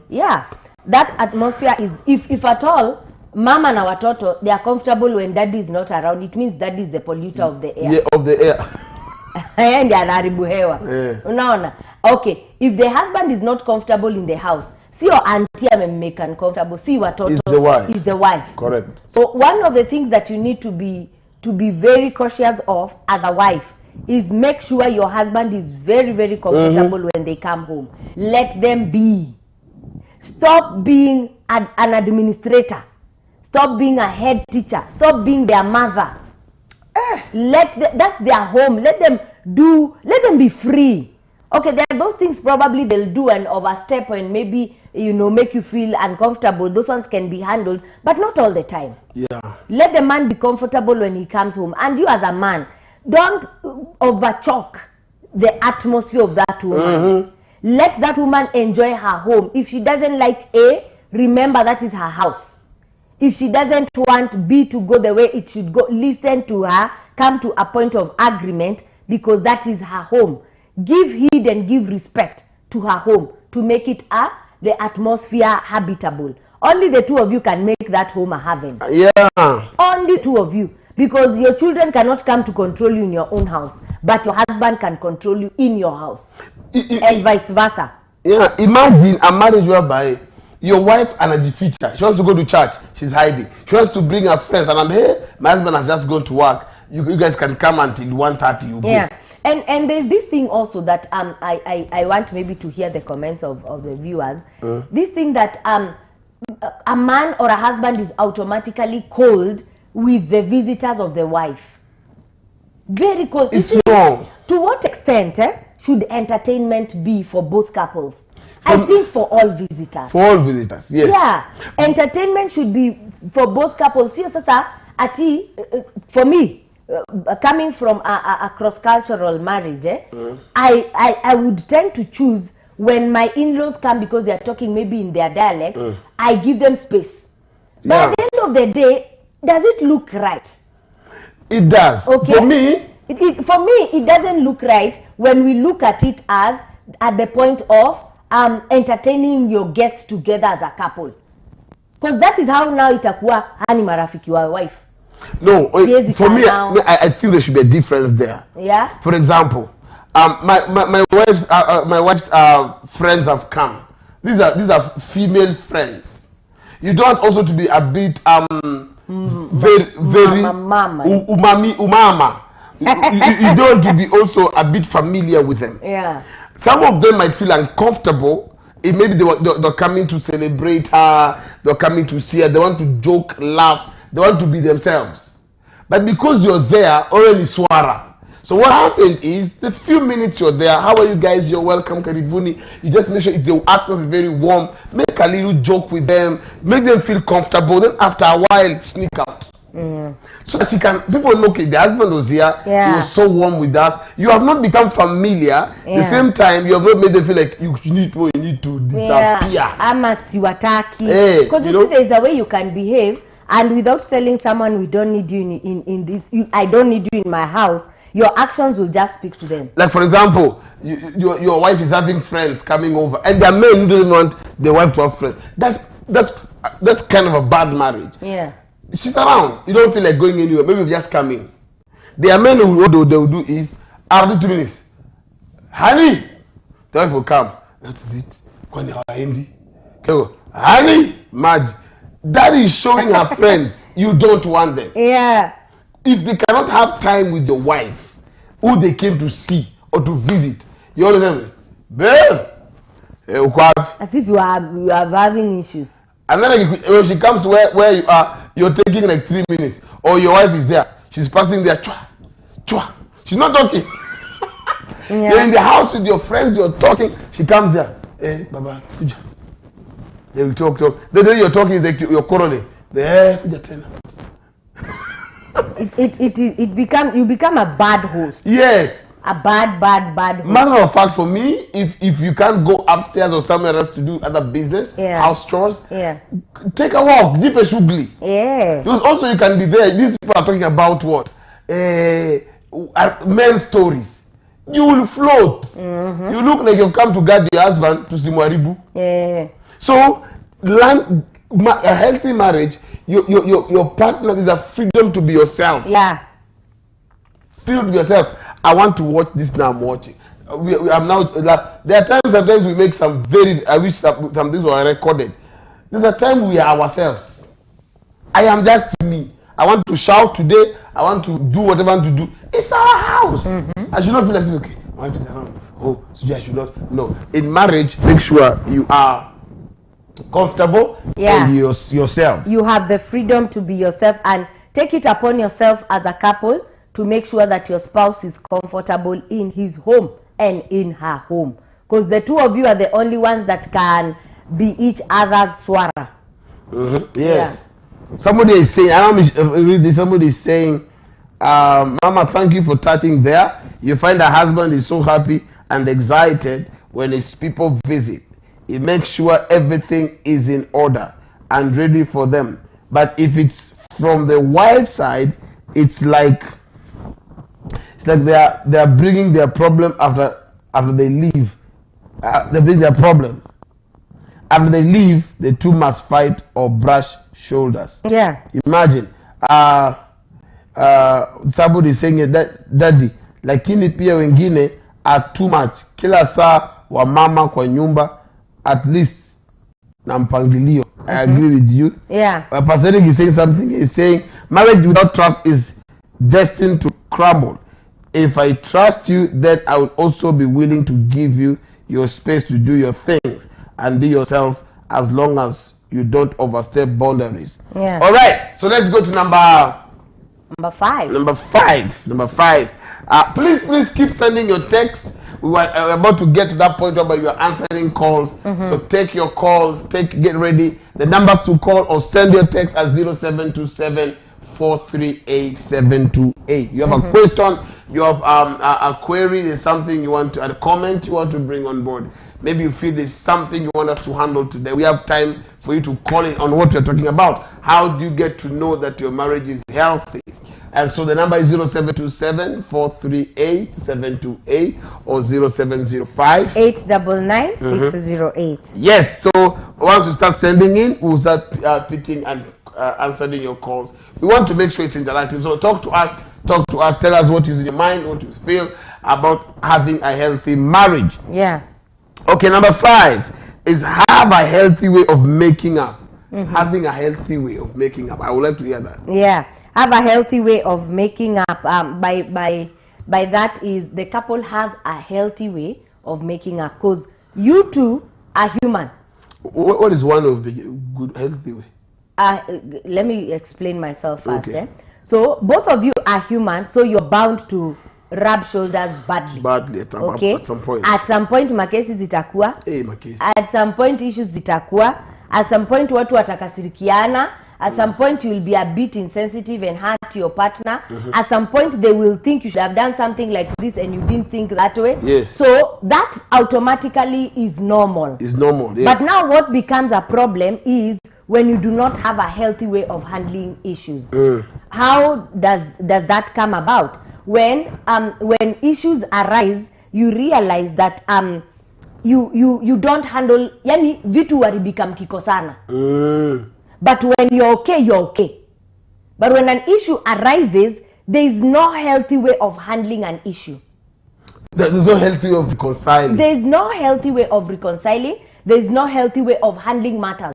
Yeah. That atmosphere is, if at all, mama na watoto, they are comfortable when daddy is not around, it means daddy is the polluter of the air. Yeah, of the air. And anaharibu hewa. Unaona? Okay, if the husband is not comfortable in the house, see your auntie make uncomfortable, see watoto is the wife. Correct. So one of the things that you need to be very cautious of as a wife is make sure your husband is very, very comfortable when they come home. Let them be. Stop being an administrator. Stop being a head teacher. Stop being their mother. That's their home. Let them be free. Okay, there are those things probably they'll do and overstep and maybe, make you feel uncomfortable. Those ones can be handled, but not all the time. Yeah. Let the man be comfortable when he comes home. And you as a man, don't overchalk the atmosphere of that woman. Let that woman enjoy her home. If she doesn't like A, remember that is her house. If she doesn't want B to go the way it should go, listen to her, come to a point of agreement, because that is her home. Give heed and give respect to her home to make it the atmosphere habitable. Only the two of you can make that home a heaven. Yeah. Only two of you. Because your children cannot come to control you in your own house, but your husband can control you in your house. And vice versa. Yeah, imagine a marriage whereby your wife and a feature, she wants to go to church, she's hiding. She wants to bring her friends, and I'm here, my husband has just gone to work. You guys can come until 1:30. You yeah, go. And there's this thing also that I want maybe to hear the comments of the viewers. This thing that a man or a husband is automatically cold with the visitors of the wife. Very cold. It's wrong. To what extent should entertainment be for both couples? I think for all visitors. For all visitors, yes. Yeah, entertainment should be for both couples. See, sasa, for me, coming from a cross-cultural marriage, I would tend to choose when my in-laws come because they are talking maybe in their dialect, I give them space. But at the end of the day, does it look right? It does. Okay. For me, it doesn't look right when we look at it as at the point of entertaining your guests together as a couple, because that is how now itakuwa hani marafiki wa wife. No, for me, I think there should be a difference there. Yeah. For example, my wife's friends have come. These are female friends. You don't also to be a bit very umama. You don't to be also a bit familiar with them. Yeah. Some of them might feel uncomfortable. Maybe they're coming to celebrate her. They're coming to see her. They want to joke, laugh. They want to be themselves. But because you're there, already swara. So what happened is, the few minutes you're there, how are you guys? You're welcome, karibuni. You just make sure if the atmosphere is very warm, make a little joke with them, make them feel comfortable. Then after a while, sneak out. So that people look at the husband was here, he was so warm with us. You have not become familiar. The same time, you have not made them feel like you need to disappear. Ama siwataki. Because you see, there is a way you can behave, and without telling someone we don't need you in this, I don't need you in my house, your actions will just speak to them. Like for example, your wife is having friends coming over, and there are men who don't want their wife to have friends. That's kind of a bad marriage. Yeah. She's around. You don't feel like going anywhere. Maybe you just come in. There are men who what they will do is after 2 minutes, honey, the wife will come. That is it. Honey, Madge. That is showing her friends you don't want them. Yeah. If they cannot have time with the wife who they came to see or to visit, you understand? Babe, as if you are having issues. And then when she comes to where you are, you're taking like 3 minutes, or your wife is there, she's passing there, chua, chua. She's not talking. You're in the house with your friends, you're talking, she comes there. Hey, Baba, they will talk. The day you're talking is like you're quarreling. You become a bad host. Yes. A bad host. Matter of fact, for me, if you can't go upstairs or somewhere else to do other business, house chores, take a walk, deep a shugli. Yeah. Because also you can be there. These people are talking about what? Men's stories. You will float. You look like you've come to guard your husband to Simwaribu. Yeah. So, a healthy marriage, your partner is a freedom to be yourself. Yeah. Freedom to be yourself. I want to watch this now. I'm watching. I'm now. There are times sometimes we make some very. I wish some things were recorded. There's a time we are ourselves. I am just me. I want to shout today. I want to do whatever I want to do. It's our house. I should not feel like okay. My wife is around. Oh, so I should not. No. In marriage, make sure you are comfortable and yourself. You have the freedom to be yourself and take it upon yourself as a couple to make sure that your spouse is comfortable in his home and in her home. Because the two of you are the only ones that can be each other's swara. Yes. Yeah. Somebody is saying, I don't read this, somebody is saying, Mama, thank you for touching there. You find her husband is so happy and excited when his people visit. He makes sure everything is in order and ready for them. But if it's from the wife's side, it's like they are bringing their problem after they leave. They bring their problem. After they leave, the two must fight or brush shoulders. Yeah. Imagine. Somebody saying that daddy, lakini pia wengine are too much. Kila saa wa mama kwa nyumba, at least na mpangilio. I agree with you. Yeah. Pastor is saying something. He's saying marriage without trust is destined to crumble. If I trust you, then I will also be willing to give you your space to do your things and be yourself, as long as you don't overstep boundaries. Yeah. All right. So let's go to number 5. Number five. Please keep sending your text. We're about to get to that point where you are answering calls. So take your calls. Get ready. The numbers to call or send your text at 0727 438 728. You have a question. You have a query. There's something you want to, a comment you want to bring on board. Maybe you feel there's something you want us to handle today. We have time for you to call in on what you're talking about. How do you get to know that your marriage is healthy? And so the number is 0727 438 728 or 0705 899 608. Yes, so once you start sending in, we'll start picking and answering your calls. We want to make sure it's interactive. So talk to us. Tell us what is in your mind, what you feel about having a healthy marriage. Yeah. Okay, number 5 is have a healthy way of making up. Having a healthy way of making up. I would like to hear that. Yeah, have a healthy way of making up. By that is the couple has a healthy way of making up, because you two are human. What is one of the good healthy way? Let me explain myself first. Okay. So both of you are human, so you're bound to rub shoulders badly at some point. At some point makesi zitakuwa. Makesi. At some point issues zitakuwa. At some point watu watakasirikiana. At some point you will be a bit insensitive and hurt your partner. At some point they will think you should have done something like this and you didn't think that way. Yes. So that automatically is normal. It's normal, yes. But now what becomes a problem is when you do not have a healthy way of handling issues. How does that come about? When issues arise, you realize that you don't handle, yani vitu haribika mkikosana. But when you're okay. But when an issue arises, there is no healthy way of handling an issue. There is no healthy way of reconciling. There is no healthy way of reconciling. There is no healthy way of handling matters.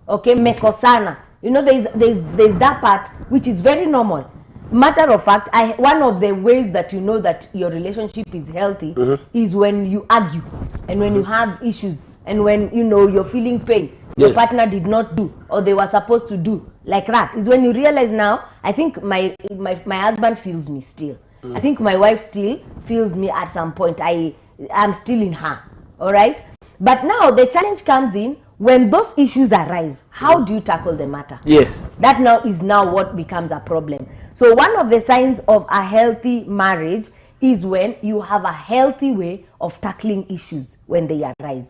Okay, mekosana. You know, there's that part which is very normal. Matter of fact, one of the ways that you know that your relationship is healthy is when you argue and when you have issues and when you know you're feeling pain. Your partner did not do or they were supposed to do, like that is when you realize now, I think my husband feels me still. I think my wife still feels me at some point. I'm still in her. All right. But now the challenge comes in when those issues arise. How do you tackle the matter? Yes. That now is what becomes a problem. So one of the signs of a healthy marriage is when you have a healthy way of tackling issues when they arise.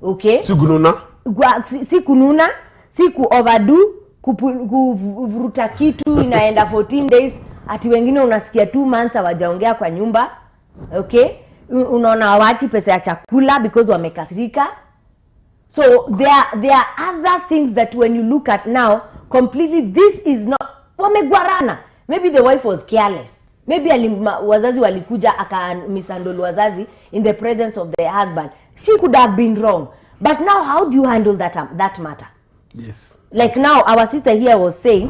Okay? Si kununa, si ku overdo, kuvuruta kitu inaenda 14 days, ati wengine unasikia 2 months hawajaongea kwa nyumba. Okay? Unaona hawachi pesa ya chakula because wamekasirika. So there are other things that when you look at now, completely this is not wamegwarana. Maybe the wife was careless. Maybe wazazi walikuja misandolo wazazi in the presence of the husband. She could have been wrong. But now how do you handle that matter? Yes. Like now our sister here was saying,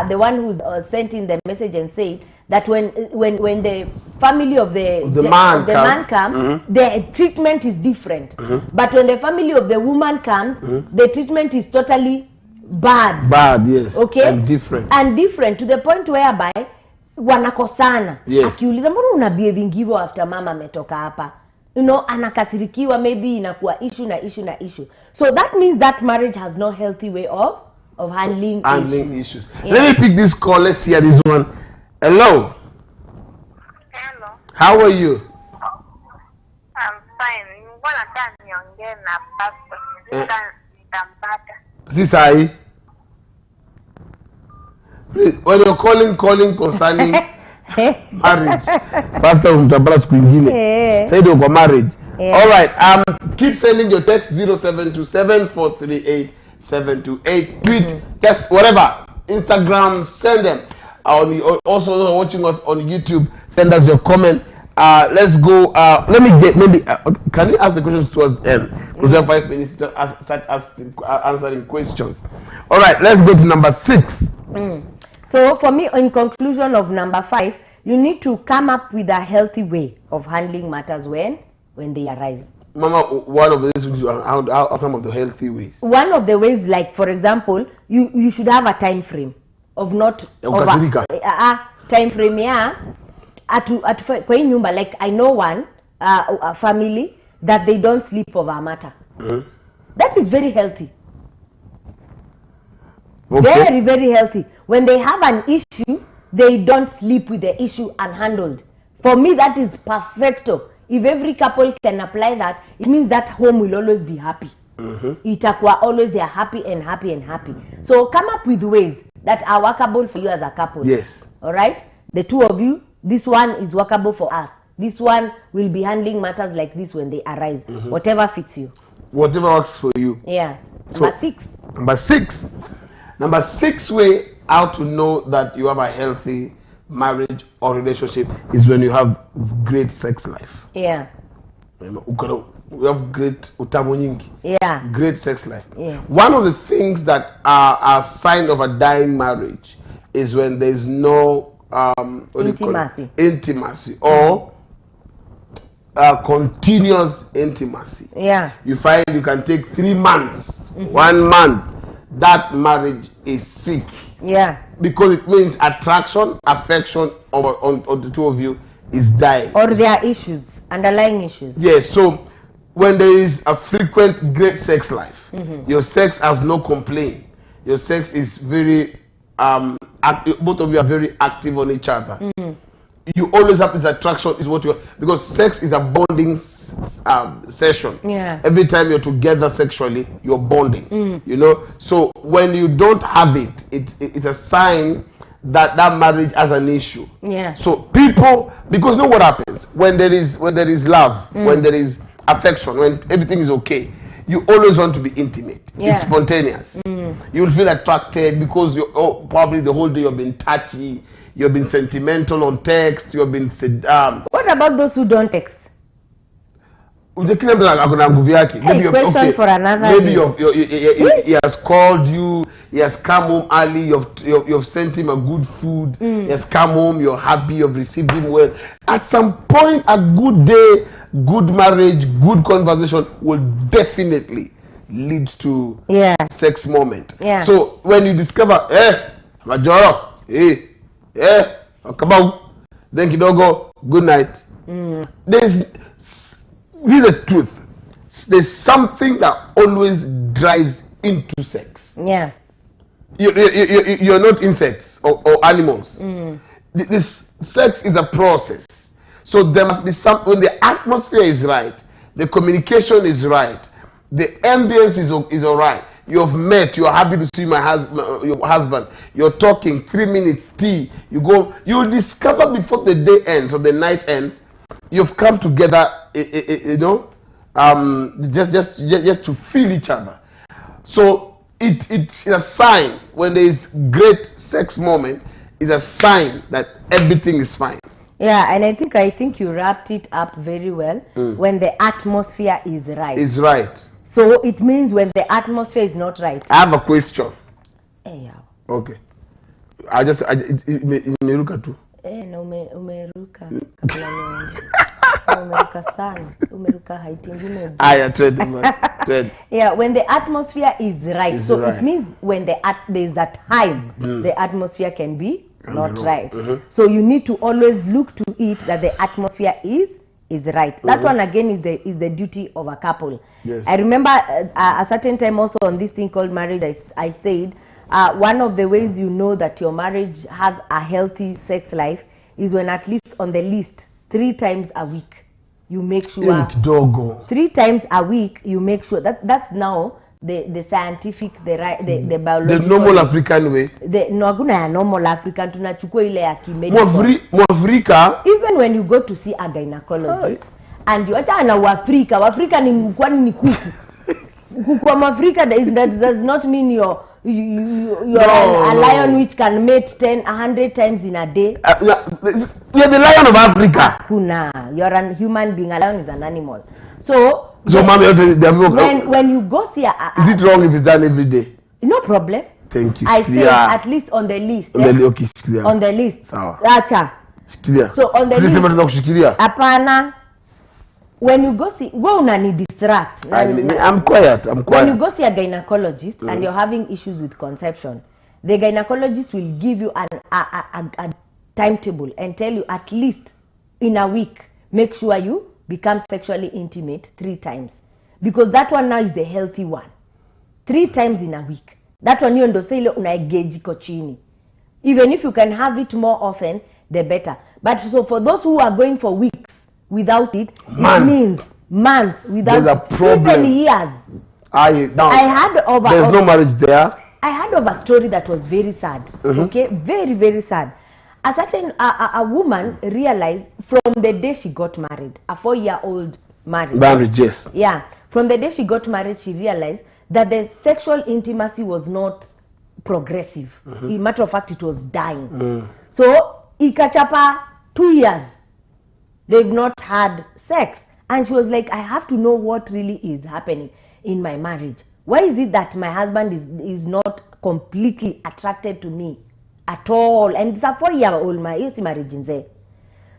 the one who's sent in the message and said that when the family of the man comes, the treatment is different. But when the family of the woman comes, the treatment is totally bad. Bad, yes. Okay? And different to the point whereby wanakosana. Yes. Akiuliza mbona una behaving hivyo after mama ametoka hapa? You know, anakasirikiwa, maybe inakuwa issue. So that means that marriage has no healthy way of handling issues. Yeah. Let me pick this call. Let's hear this one. Hello. Hello. How are you? I'm fine. Nilikuwa nataka niongee na pastor. Nitampata. Sisai. Please, when you're calling concerning marriage, pastor mtabala siku nyingine. Say uko marriage. All right. Keep sending your text 0727438728. Tweet, just whatever. Instagram, send them. Also watching us on YouTube, send us your comment. Let's go. Let me get maybe. Can you ask the questions towards the end? Because we have 5 minutes to start answering questions. All right. Let's go to number 6. So for me, in conclusion of number 5, you need to come up with a healthy way of handling matters when they arise. Mama, one of the ways how some of the healthy ways. One of the ways, like for example, you should have a time frame of not over, time frame, yeah. Kwa hii nyumba, like I know a family that they don't sleep over a matter. That is very healthy. Okay. Very, very healthy. When they have an issue, they don't sleep with the issue unhandled. For me, that is perfecto. If every couple can apply that, it means that home will always be happy. Itakuwa always they are happy and happy and happy. So come up with ways that are workable for you as a couple. Yes. All right? The two of you, this one is workable for us. This one will be handling matters like this when they arise. Whatever fits you. Whatever works for you. Yeah. Number 6. Number 6 way how to know that you have a healthy marriage or relationship is when you have great sex life. Yeah. You have great utamu nyingi. Yeah. Great sex life. Yeah. One of the things that are a sign of a dying marriage is when there is no intimacy or continuous intimacy. Yeah. You find you can take 3 months, 1 month, that marriage is sick. Yeah. Because it means attraction, affection on the two of you is dying. Or there are issues, underlying issues. Yes, so when there is a frequent great sex life, your sex has no complaint. Your sex is very both of you are very active on each other. You always have this attraction is what you because sex is a bonding session. Yeah. Every time you're together sexually, you're bonding. You know, so when you don't have it's a sign that marriage has an issue. Yeah. So people, because you know what happens when there is love, when there is affection, when everything is okay, you always want to be intimate. Yeah. It's spontaneous. You will feel attracted because probably the whole day you've been touchy, you've been sentimental on text, you've been what about those who don't text? Maybe question for another maybe he has called you, he has come home early, you've sent him a good food, he has come home, you're happy, you've received him well. At some point, a good day, good marriage, good conversation will definitely lead to sex moment. Yeah. So when you discover, Majoro, Akama, then kidogo, good night. Here's the truth. There's something that always drives into sex. Yeah. You're not insects or animals. This sex is a process. So there must be when the atmosphere is right, the communication is right, the ambience is all right. You've met, you're happy to see your husband, you're talking, 3 minutes tea, you'll discover before the day ends or the night ends, you've come together, just to feel each other. So it's a sign when there is great sex moment, it's a sign that everything is fine. Yeah, and I think you wrapped it up very well. When the atmosphere is right. Is right. So it means when the atmosphere is not right. I have a question. Yeah. Okay. Umeruka tu. Na umeruka kabla niongee. Umeruka sana. Umeruka height ingine. Aya, trade. Yeah, when the atmosphere is right. Is so right. It means when there's a time the atmosphere can be not right. So you need to always look to it that the atmosphere is right. That one again is the duty of a couple. Yes. I remember a certain time also on this thing called marriage, I said one of the ways you know that your marriage has a healthy sex life is when at least on the list 3 times a week you make sure Dogo. 3 times a week you make sure that's now the scientific the biological, the normal African way. No, hakuna normal African, tunachukua ile ya kimedical. Mwafrika. Even when you go to see a gynecologist and you acha na Waafrika ni kwani ni kuku. Kuku wa Africa does not mean you're a lion which can mate 100 times in a day. You're the lion of Africa. Kuna, you're a human being. A lion is an animal. So when you go see is it wrong if it's done every day? No problem. Thank you. I say at least on the list. Okay, clear. On the list. Acha. Clear. So on the list. Apana. When you go see, go unani distract. I'm quiet. When you go see a gynecologist and you're having issues with conception, the gynecologist will give you a timetable and tell you at least in a week, make sure you become sexually intimate 3 times. Because that one now is the healthy one. 3 times in a week. That one you ndo say ile unaegeji kochini. Even if you can have it more often, the better. But so for those who are going for weeks without it, it means months without it. Even years. There's no marriage there. I heard of a story that was very sad. Okay, very, very sad. A certain a woman realized from the day she got married, a 4-year-old marriage. Yes. Yeah, from the day she got married, she realized that the sexual intimacy was not progressive. In matter of fact, it was dying. So, ikachapa 2 years. They've not had sex. And she was like, I have to know what really is happening in my marriage. Why is it that my husband is not completely attracted to me at all? And it's a 4-year-old marriage.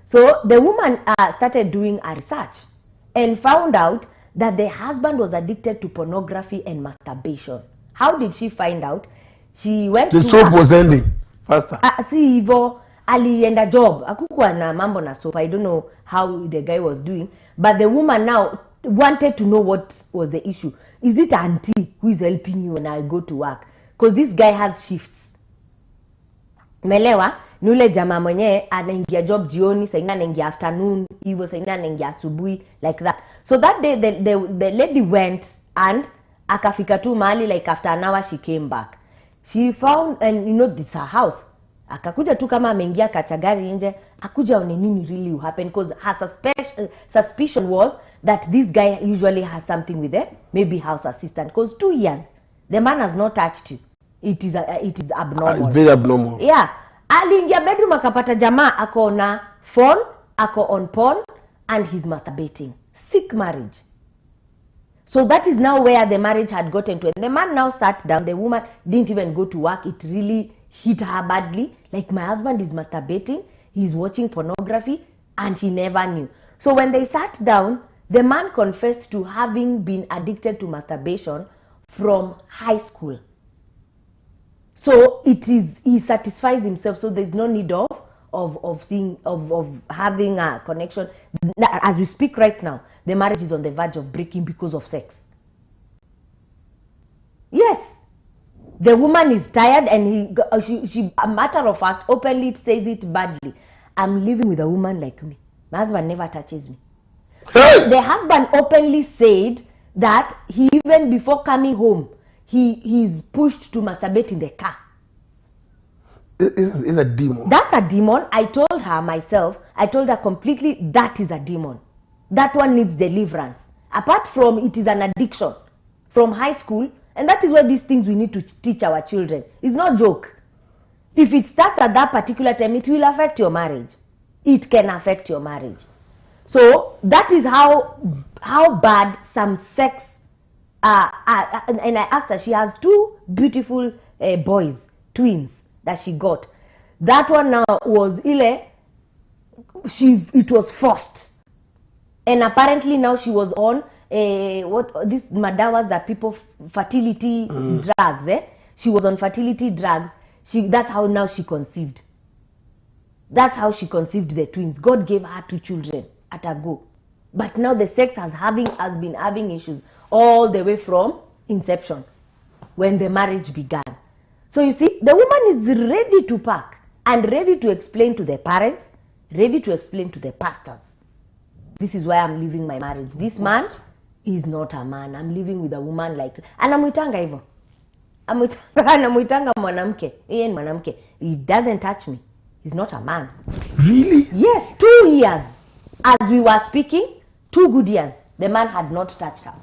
So the woman started doing a research and found out that the husband was addicted to pornography and masturbation. How did she find out? She went the soap was ending faster. Si hivyo alienda job. Hakukuwa na mambo na soap. I don't know how the guy was doing. But the woman now wanted to know what was the issue. Is it auntie who is helping you when I go to work? Because this guy has shifts. Melewa, nule jamaa mwenye anaingia job jioni, saa ingine anaingia afternoon, hivyo saa ingine anaingia asubuhi, like that. So that day the lady went and akafika tu mahali, like after an hour she came back. She found, and you know, this her house. Akakuja tu kama ameingia kachagari nje, akuja one nini really happened, because her suspicion was that this guy usually has something with it, maybe house assistant, because 2 years the man has not touched you. It is abnormal. It's very abnormal. Yeah. Aliingia bedroom akapata jamaa ako na phone, ako on porn, and he's masturbating. Sick marriage. So that is now where the marriage had gotten to. And the man now sat down. The woman didn't even go to work. It really hit her badly. Like, my husband is masturbating, he's watching pornography, and she never knew. So when they sat down, the man confessed to having been addicted to masturbation from high school. So he satisfies himself. So there's no need of having a connection. As we speak right now, the marriage is on the verge of breaking because of sex. Yes. The woman is tired, and she a matter of fact, openly says it badly. I'm living with a woman like me. My husband never touches me. Hey! The husband openly said that he, even before coming home, he's pushed to masturbate in the car. It's a demon. That's a demon. I told her myself, I told her completely, that is a demon. That one needs deliverance. Apart from it is an addiction from high school, and that is why these things we need to teach our children. It's not joke. If it starts at that particular time, it will affect your marriage. It can affect your marriage. So that is how bad some sex and I asked her, she has 2 beautiful boys, twins, that she got. That one now was it was forced. And apparently now she was on these madawas that people, fertility drugs, She was on fertility drugs. That's how now she conceived. That's how she conceived the twins. God gave her 2 children at a go. But now the sex has been having issues all the way from inception, when the marriage began. So you see, the woman is ready to pack and ready to explain to the parents, ready to explain to the pastors. This is why I'm leaving my marriage. This man is not a man. I'm living with a woman like... Anamuitanga hivyo. Anamuitanga mwanamke. Yeye ni mwanamke. He doesn't touch me. He's not a man. Really? Yes, 2 years. As we were speaking, 2 good years, the man had not touched her.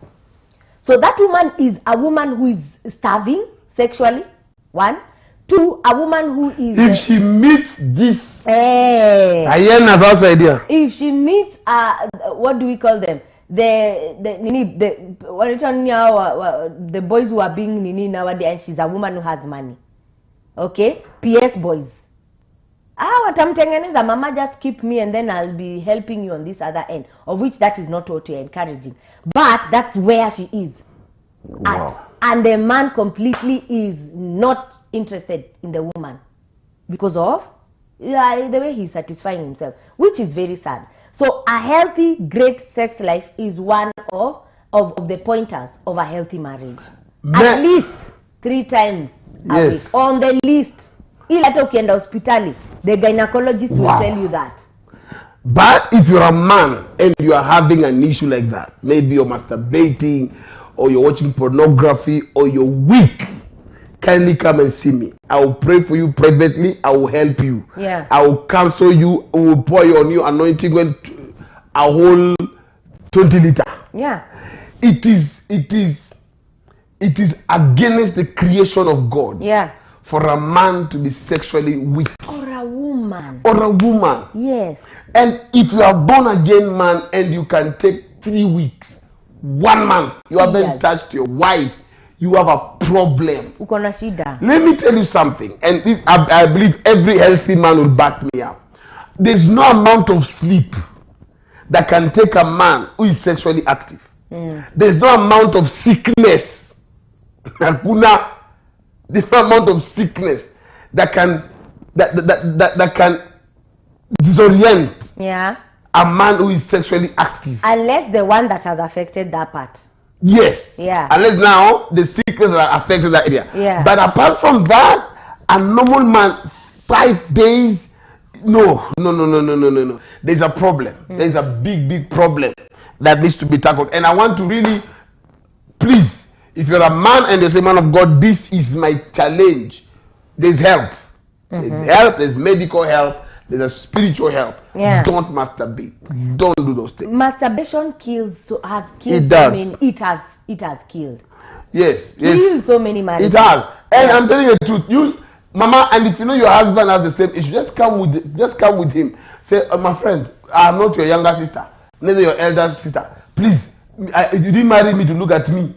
So that woman is a woman who is starving sexually, 1. 2, a woman who is... If she meets this... Eh. Hyena's also idea. If she meets, what do we call them? The boys who are being nini nowadays, and she's a woman who has money. Okay? PS boys. Watamtengeneza, mama, just keep me and then I'll be helping you on this other end. Of which that is not what you're encouraging. But that's where she is. Wow. And the man completely is not interested in the woman. Because of the way he's satisfying himself. Which is very sad. So a healthy, great sex life is one of the pointers of a healthy marriage. At least 3 times a week. On the list. Ilata ukienda hospitali, the gynecologist will tell you that. But if you're a man and you are having an issue like that, maybe you're masturbating or you're watching pornography or you're weak, kindly come and see me. I will pray for you privately. I will help you. Yeah. I will counsel you. I will pour you on you anointing when a whole 20 liter. Yeah. It is against the creation of God. Yeah. For a man to be sexually weak. Or a woman. Or a woman. Yes. And if you are born again man and you can take 3 weeks, 1 month, you haven't touched your wife, you have a problem. Uko na shida. Let me tell you something, and I believe every healthy man will back me up. There's no amount of sleep that can take a man who is sexually active. There's no amount of sickness. There's no amount of sickness that can disorient a man who is sexually active. Unless the one that has affected that part. Yes. Yeah. Unless now the sickness that affected that area. Yeah. But apart from that, a normal man, 5 days, no. There's a problem. There's a big problem that needs to be tackled. And I want to really, please, if you're a man and you say, man of God, this is my challenge. There's help. There's help. There's medical help. There's a spiritual help. Yeah. Don't masturbate. Don't do those things. Masturbation kills. Has killed. It does. It has killed. Yes. Killed so many marriages. It has. And I'm telling you the truth. You, mama, and if you know your husband has the same issue, just come with him. Say, my friend, I'm not your younger sister, neither your elder sister. Please, you didn't marry me to look at me.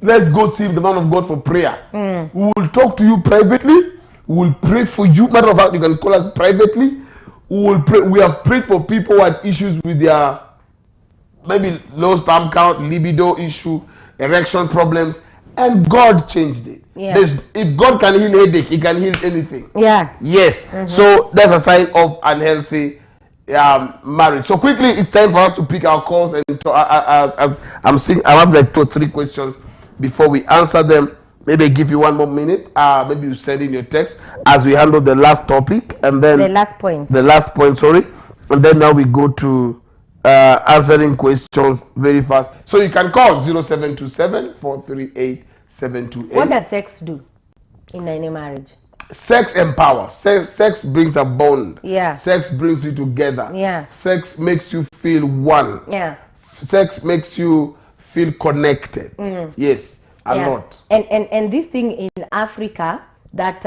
Let's go see the man of God for prayer. We will talk to you privately. We will pray for you. Matter of fact, you can call us privately. We will pray. We have prayed for people who had issues with their maybe low sperm count, libido issue, erection problems, and God changed it. Yeah. If God can heal headache, He can heal anything. Yeah. Yes. So that's a sign of unhealthy marriage. So quickly, it's time for us to pick our calls and I'm seeing I have like 2 or 3 questions. Before we answer them, maybe give you 1 more minute. Maybe you send in your text as we handle the last topic and then the last point. Sorry, and then now we go to answering questions very fast. So you can call 0727-438-728. What does sex do in any marriage? Sex empowers. Sex brings a bond. Yeah. Sex brings you together. Yeah. Sex makes you feel one. Yeah. Sex makes you feel connected. Yes, a lot. And this thing in Africa that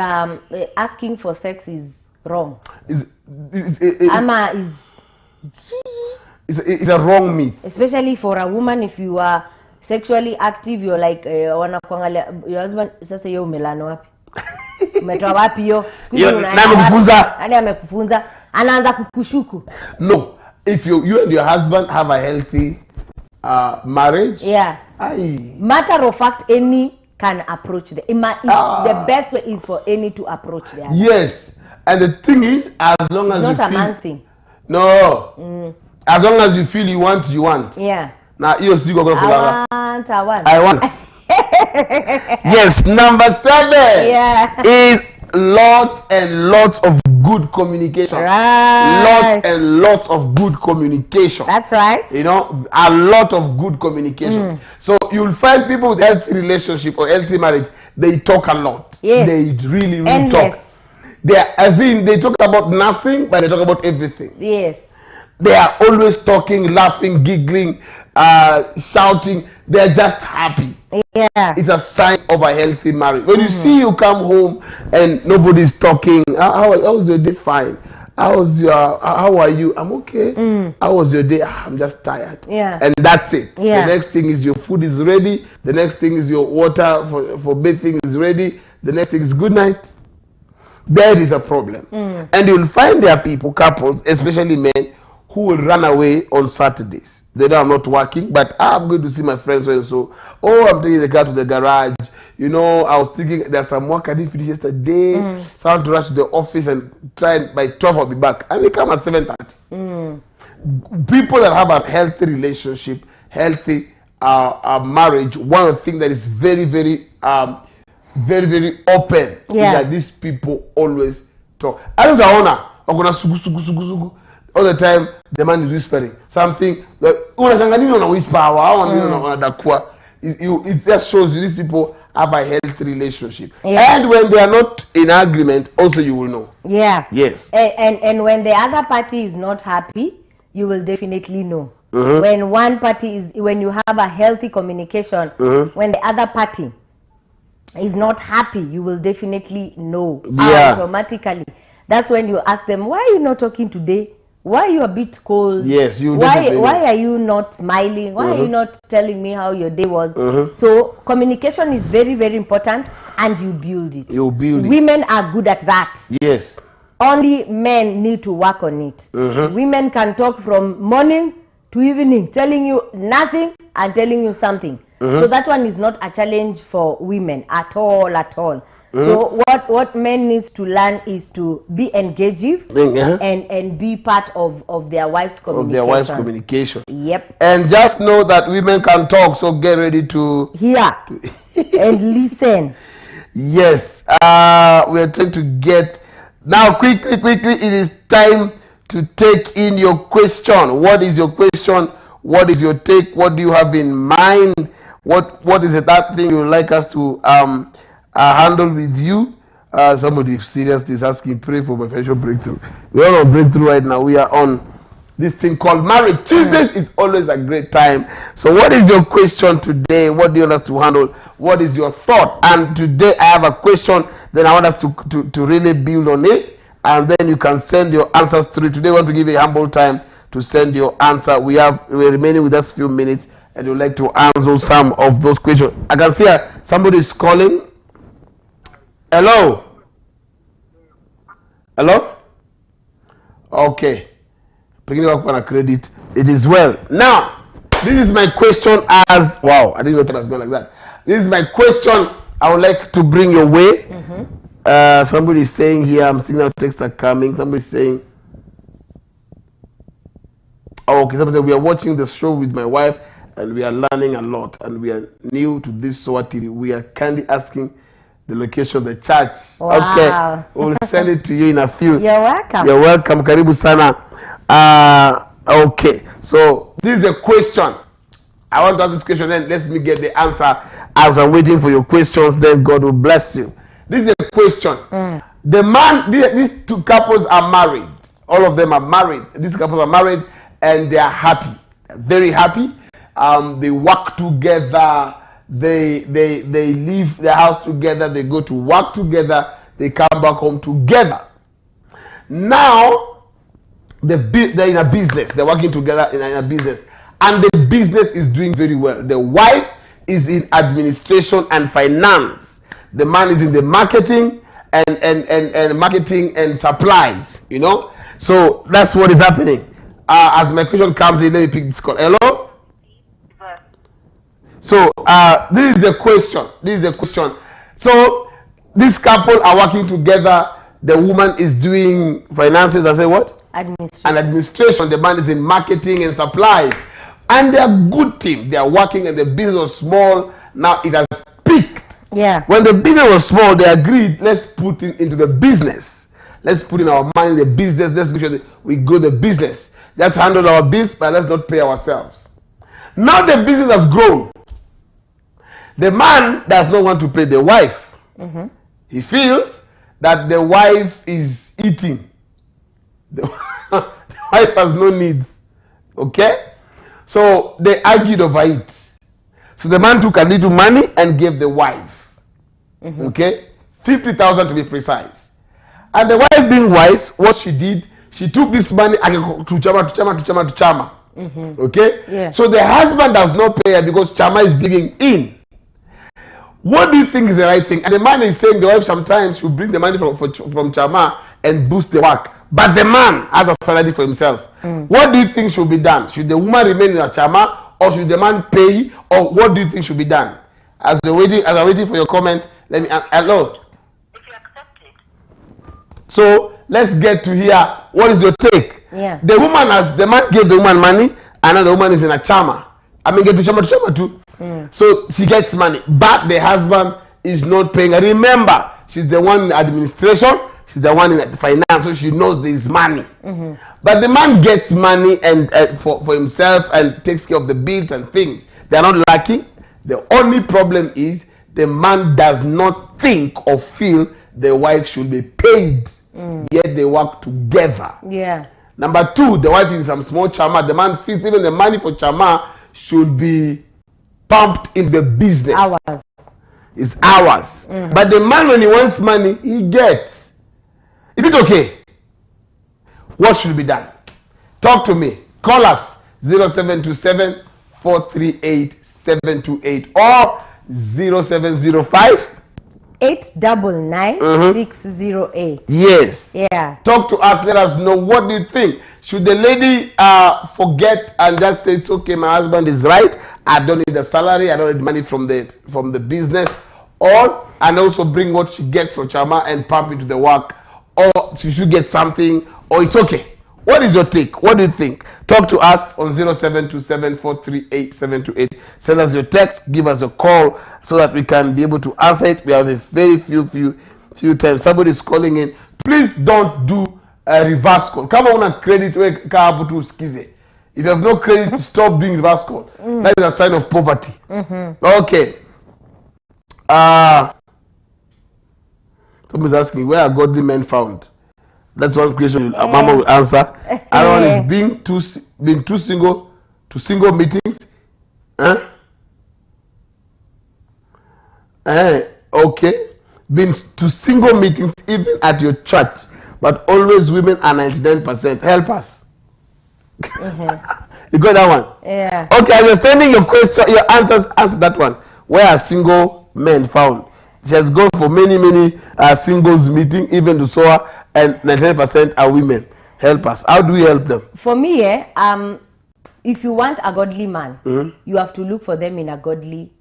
asking for sex is wrong. It's a wrong myth. Especially for a woman, if you are sexually active, you're like wanakuangalia your husband. Sasa yeye umelana wapi? Umetoa wapi hiyo? Nani amekufunza? Anaanza kukushuku. No, if you and your husband have a healthy marriage, matter of fact, any can approach the best way is for any to approach the other. Yes, and the thing is, as long as not you a feel, man's thing. No, as long as you feel you want. Yeah. Now you still go I want. I want. Yes, number 7 Yeah. is lots and lots of good communication. Right. Lots and lots of good communication. That's right. You know, a lot of good communication. So you'll find people with healthy relationship or healthy marriage, they talk a lot. Yes. They really Endless. talk. They talk about nothing, but they talk about everything. Yes. They are always talking, laughing, giggling, shouting. They're just happy. Yeah. It's a sign of a healthy marriage. When you see you come home and nobody's talking, how's your day? Fine. How are you? I'm okay. How was your day? I'm just tired. Yeah. And that's it. Yeah. The next thing is your food is ready. The next thing is your water for bathing is ready. The next thing is good night. There is a problem. And you'll find there are people, couples, especially men, who will run away on Saturdays. They know I'm not working, but I'm going to see my friends so. Oh, I'm taking the car to the garage. You know, I was thinking there's some work I didn't finish yesterday. So I have to rush to the office and try by 12 I'll be back. And they come at 7:30. People that have a healthy relationship, healthy marriage, one of the things that is very, very open is that these people always talk. I don't know, I'm gonna sugu. All the time the man is whispering something. It just shows you these people have a healthy relationship. And when they are not in agreement, also you will know. Yeah. Yes. And when the other party is not happy, you will definitely know. When one party when you have a healthy communication, when the other party is not happy, you will definitely know automatically. That's when you ask them, why are you not talking today? Why are you a bit cold? Yes, you why are you not smiling? Why are you not telling me how your day was? So communication is very, very important, and you build it. Women are good at that. Yes. Only men need to work on it. Women can talk from morning to evening, telling you nothing and telling you something. So that one is not a challenge for women at all. So what men needs to learn is to be engaging and be part of their wife's communication. Yep. And just know that women can talk, so get ready to hear and listen. Yes. We are trying to get now quickly. It is time to take in your question. What is your question? What is your take? What do you have in mind? What is it, that thing you would like us to handle with you? Somebody seriously is asking, pray for my financial breakthrough. We are on breakthrough right now. We are on this thing called marriage. Tuesdays is always a great time. So what is your question today? What do you want us to handle? What is your thought? And today I have a question. Then I want us to really build on it. And then you can send your answers through. Today I want to give you a humble time to send your answer. We're remaining with us a few minutes. And you'd like to answer some of those questions. I can see somebody is calling. Hello? Okay. Picking up on a credit. It is well. Now, this is my question as... Wow, I didn't know that was going like that. This is my question I would like to bring your way. Somebody is saying here, I'm seeing now texts are coming. Somebody is saying... Okay, somebody said, we are watching the show with my wife. And we are learning a lot, and we are new to this Swatiri. We are kindly asking the location of the church. Wow. Okay, we'll send it to you in a few. You're welcome. You're welcome. Karibu sana. Okay, so this is a question. I want to ask this question, then let me get the answer as I'm waiting for your questions. Then God will bless you. This is a question. The man, these two couples are married. All of them are married. These couples are married, and they are happy, very happy. They work together, they leave their house together, they go to work together, they come back home together. Now, they're in a business, they're working together in a business, and the business is doing very well. The wife is in administration and finance. The man is in the marketing and marketing and supplies, you know. So that's what is happening. As my question comes in, let me pick this call. Hello? So this is the question. So this couple are working together. The woman is doing finances. I say what? Administration. The man is in marketing and supplies. And they are a good team. They are working, and the business was small. Now it has peaked. Yeah. When the business was small, they agreed, let's put it into the business. Let's put in our money in the business. Let's make sure that we grow the business. Let's handle our bills, but let's not pay ourselves. Now the business has grown. The man does not want to pay the wife. He feels that the wife is eating. The wife has no needs. Okay? So they argued over it. So the man took a little money and gave the wife. Okay? 50,000 to be precise. And the wife, being wise, what she did, she took this money and to Chama. Okay? Yeah. So the husband does not pay her because Chama is bringing in. What do you think is the right thing? And the man is saying the wife sometimes should bring the money from Chama and boost the work. But the man has a salary for himself. What do you think should be done? Should the woman remain in a Chama, or should the man pay? Or what do you think should be done? As I'm waiting for your comment, let me. Hello. If you accept it. So let's get to hear what is your take. Yeah. The man gave the woman money, and now the woman is in a Chama. I mean, get to Chama too. So she gets money, but the husband is not paying her. Remember, she's the one in administration, she's the one in the finance, so she knows there is money. But the man gets money and for himself and takes care of the bills and things. They are not lacking. The only problem is the man does not think or feel the wife should be paid. Yet they work together. Yeah. Number two, the wife is some small Chama. The man feels even the money for Chama should be pumped in the business. Hours. It's hours. But the man, when he wants money, he gets. Is it okay? What should be done? Talk to me. Call us 0727 438 728 or 0705 899 608. Yes. Yeah. Talk to us. Let us know, what do you think? Should the lady forget and just say it's okay, my husband is right, I don't need a salary, I don't need money from the business, or and also bring what she gets for Chama and pump into the work, or she should get something, or it's okay? What is your take? What do you think? Talk to us on 0727 438 728. Send us your text, give us a call so that we can be able to answer it. We have a very few times. Somebody is calling in. Please don't do a reverse call. Come on and credit where Kabu to skize. If you have no credit, stop doing reverse call. That is a sign of poverty. Okay. Somebody's asking, where are godly men found? That's one question Mama will answer. Aaron is being too single to single meetings. Okay. Been to single meetings even at your church, but always women are 99%. Help us. You got that one? Yeah. Okay, as you're sending your question, your answers, answer that one. Where are single men found? She has gone for many singles meeting, even to SOA, and 99% are women. Help us. How do we help them? For me, if you want a godly man, you have to look for them in a godly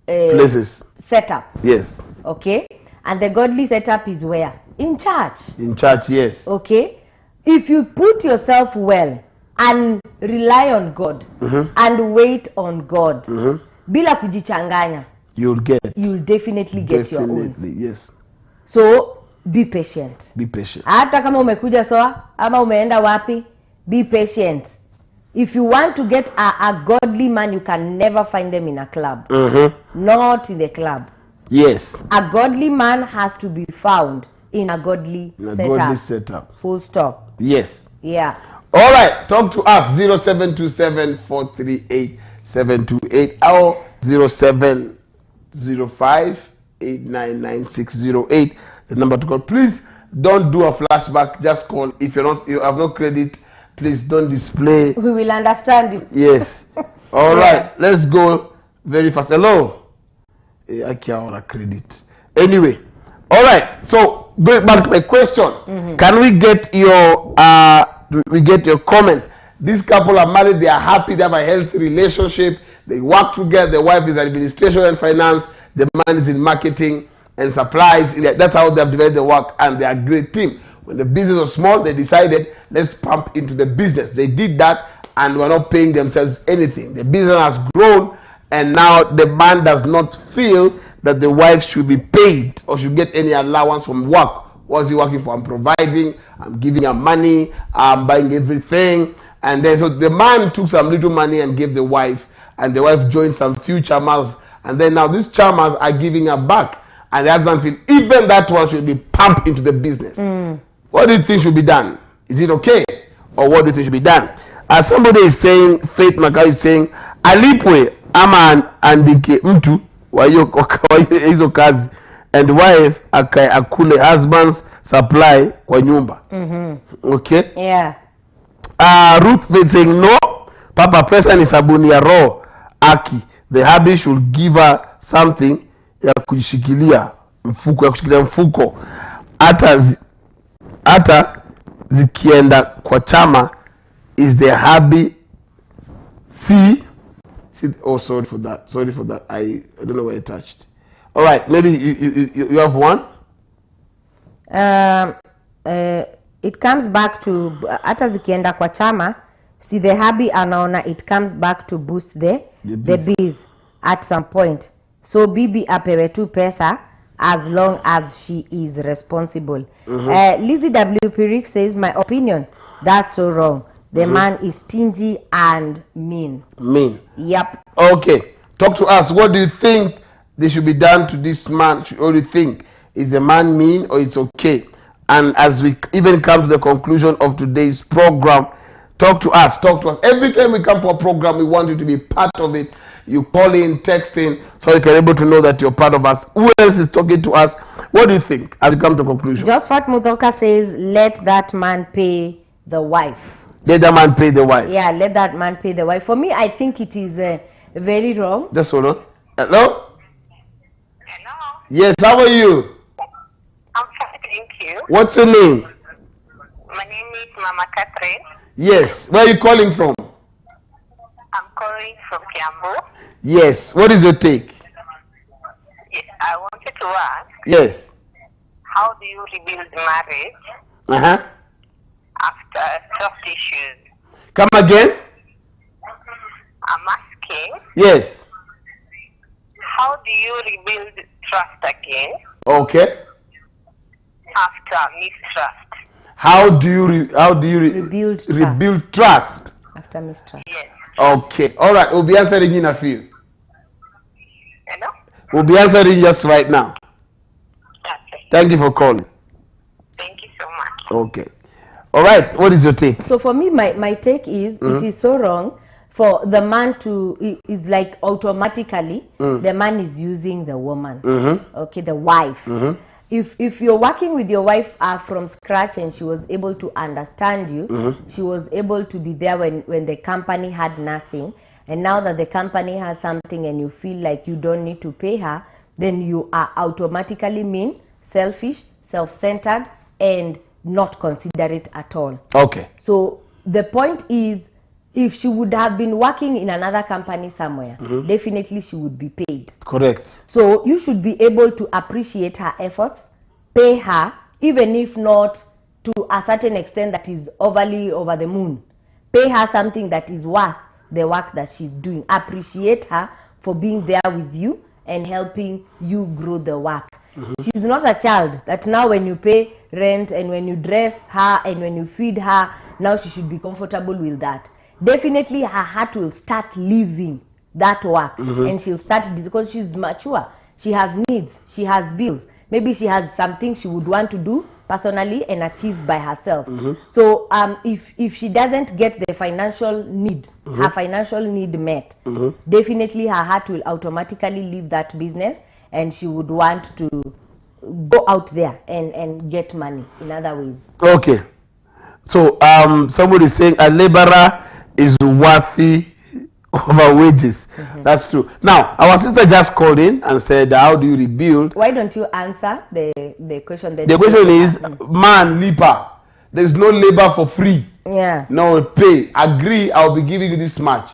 places. Setup. Yes. Okay? And the godly setup is where? In church. In church, yes. Okay? If you put yourself well and rely on God and wait on God, bila kujichanganya, you'll definitely get your own. Yes. So be patient. Be patient. Hata kama umekuja SOA ama umeenda wapi, be patient. If you want to get a godly man, you can never find them in a club. Not in the club. Yes. A godly man has to be found in a godly setup. Full stop. Yes. Yeah. All right. Talk to us 0727 438 728 or 0705 899 608. The number to call. Please don't do a flashback. Just call. If you have no credit, please don't display. We will understand it. Yes. All right. Let's go very fast. Hello. I can't credit. Anyway. All right. So going back to my question, can we get your comments? This couple are married. They are happy. They have a healthy relationship. They work together. The wife is administration and finance. The man is in marketing and supplies. That's how they have divided the work, and they are a great team. When the business was small, they decided, let's pump into the business. They did that and were not paying themselves anything. The business has grown, and now the man does not feel that the wife should be paid or should get any allowance from work. What's he working for? I'm providing, I'm giving her money, I'm buying everything. And then so the man took some little money and gave the wife, and the wife joined some few charmers, and then now these charmers are giving her back, and the husband feels even that one should be pumped into the business. What do you think should be done? Is it okay? Or what do you think should be done? As somebody is saying, Faith Macau is saying, alipwe ama andike mtu wa hizo kazi, and wife akule husband's supply kwa nyumba. Okay? Yeah. Ruth Faith saying, no, Papa pesa ni sabuni ya roho aki. The hubby should give her something ya kushikilia mfuko. Hata zikienda kwa chama is the hubby. See, oh, sorry for that. I don't know where I touched. All right, maybe you have one. It comes back to hata zikienda kwa chama, see the hubby anaona it comes back to boost the biz at some point. So bibi apewe tu pesa as long as she is responsible. Lizzie W. Pirik says, my opinion, that's so wrong. The man is stingy and mean. Yep. Okay. Talk to us. What do you think they should be done to this man? What do you think? Is the man mean or it's okay? And as we even come to the conclusion of today's program, talk to us. Every time we come for a program, we want you to be part of it. You call in, text in, so you can be able to know that you're part of us. Who else is talking to us? What do you think as we come to conclusion? Josephat Mudoka says, let that man pay the wife. Let that man pay the wife. Yeah, let that man pay the wife. For me, I think it is very wrong. Just hold on. Hello? Hello. Yes, how are you? I'm fine, thank you. What's your name? My name is Mama Catherine. Yes. Where are you calling from? I'm calling from Kiambu. Yes. What is your take? Yes, I wanted to ask, Yes. how do you rebuild marriage Uh-huh. after trust issues? Come again? I'm asking, Yes. how do you rebuild trust again Okay. after mistrust? How do you Rebuild trust. rebuild trust? After mistrust. Yes. Okay. All right. We'll be answering in a few. Hello? We'll be answering just right now. Okay. Thank you for calling. Thank you so much. Okay. All right. What is your take? So for me, my take is, it is so wrong for the man to, is like automatically, the man is using the woman. Okay, the wife. If you're working with your wife from scratch and she was able to understand you, she was able to be there when the company had nothing, and now that the company has something and you feel like you don't need to pay her, then you are automatically mean, selfish, self-centered, and not considerate at all. Okay. So the point is, if she would have been working in another company somewhere, definitely she would be paid. Correct. So you should be able to appreciate her efforts, pay her, even if not to a certain extent that is overly over the moon. Pay her something that is worth the work that she's doing. Appreciate her for being there with you and helping you grow the work. She's not a child that now when you pay rent and when you dress her and when you feed her, now she should be comfortable with that. Definitely her heart will start leaving that work, and she'll start because she's mature. She has needs, she has bills. Maybe she has something she would want to do personally and achieve by herself. So if she doesn't get the financial need, her financial need met, definitely her heart will automatically leave that business and she would want to go out there and get money in other ways. Okay. So somebody is saying a laborer is worthy of our wages. That's true. Now, our sister just called in and said, how do you rebuild? Why don't you answer the question? The question is, man, labor. There's no labor for free. Yeah. No pay. Agree, I'll be giving you this much.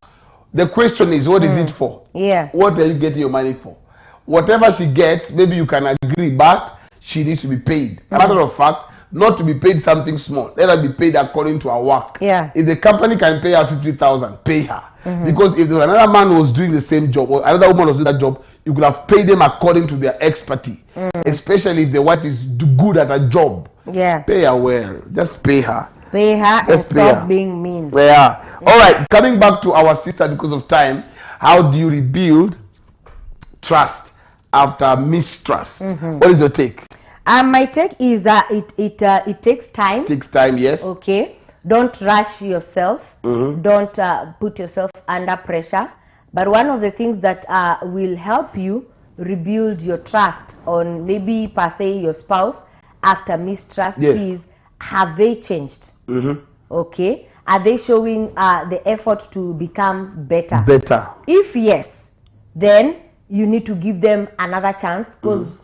The question is, what is it for? Yeah. What are you getting your money for? Whatever she gets, maybe you can agree, but she needs to be paid. As a matter of fact, not to be paid something small. Let her be paid according to her work. Yeah. If the company can pay her 50,000, pay her. Because if there's another man who was doing the same job or another woman was doing that job, you could have paid them according to their expertise. Especially if the wife is good at her job. Yeah. Pay her well. Just pay her. Pay her and stop being mean. Yeah. All right. Coming back to our sister because of time. How do you rebuild trust after mistrust? What is your take? My take is it takes time. It takes time, yes. Okay. Don't rush yourself. Don't put yourself under pressure. But one of the things that will help you rebuild your trust on maybe per se your spouse after mistrust is, have they changed? Okay. Are they showing the effort to become better? Better. If yes, then you need to give them another chance, because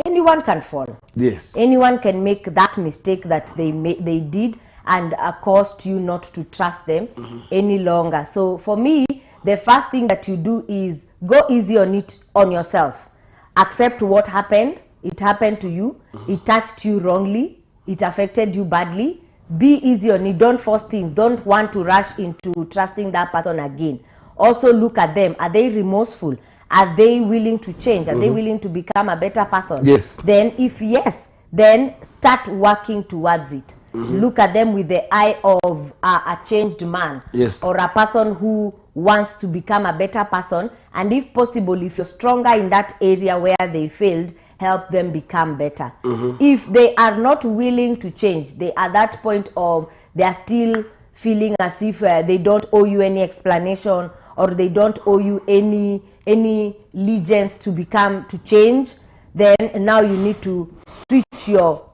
anyone can fall. Yes. Anyone can make that mistake that they did and caused you not to trust them any longer. So for me, the first thing that you do is go easy on yourself. Accept what happened. It happened to you. It touched you wrongly. It affected you badly. Be easy on it. Don't force things. Don't want to rush into trusting that person again. Also look at them. Are they remorseful? Are they willing to change? Are they willing to become a better person? Yes. Then if yes, then start working towards it. Look at them with the eye of a changed man. Yes. Or a person who wants to become a better person. And if possible, if you're stronger in that area where they failed, help them become better. If they are not willing to change, they are at that point of they are still feeling as if they don't owe you any explanation, or they don't owe you any allegiance to change, then now you need to switch your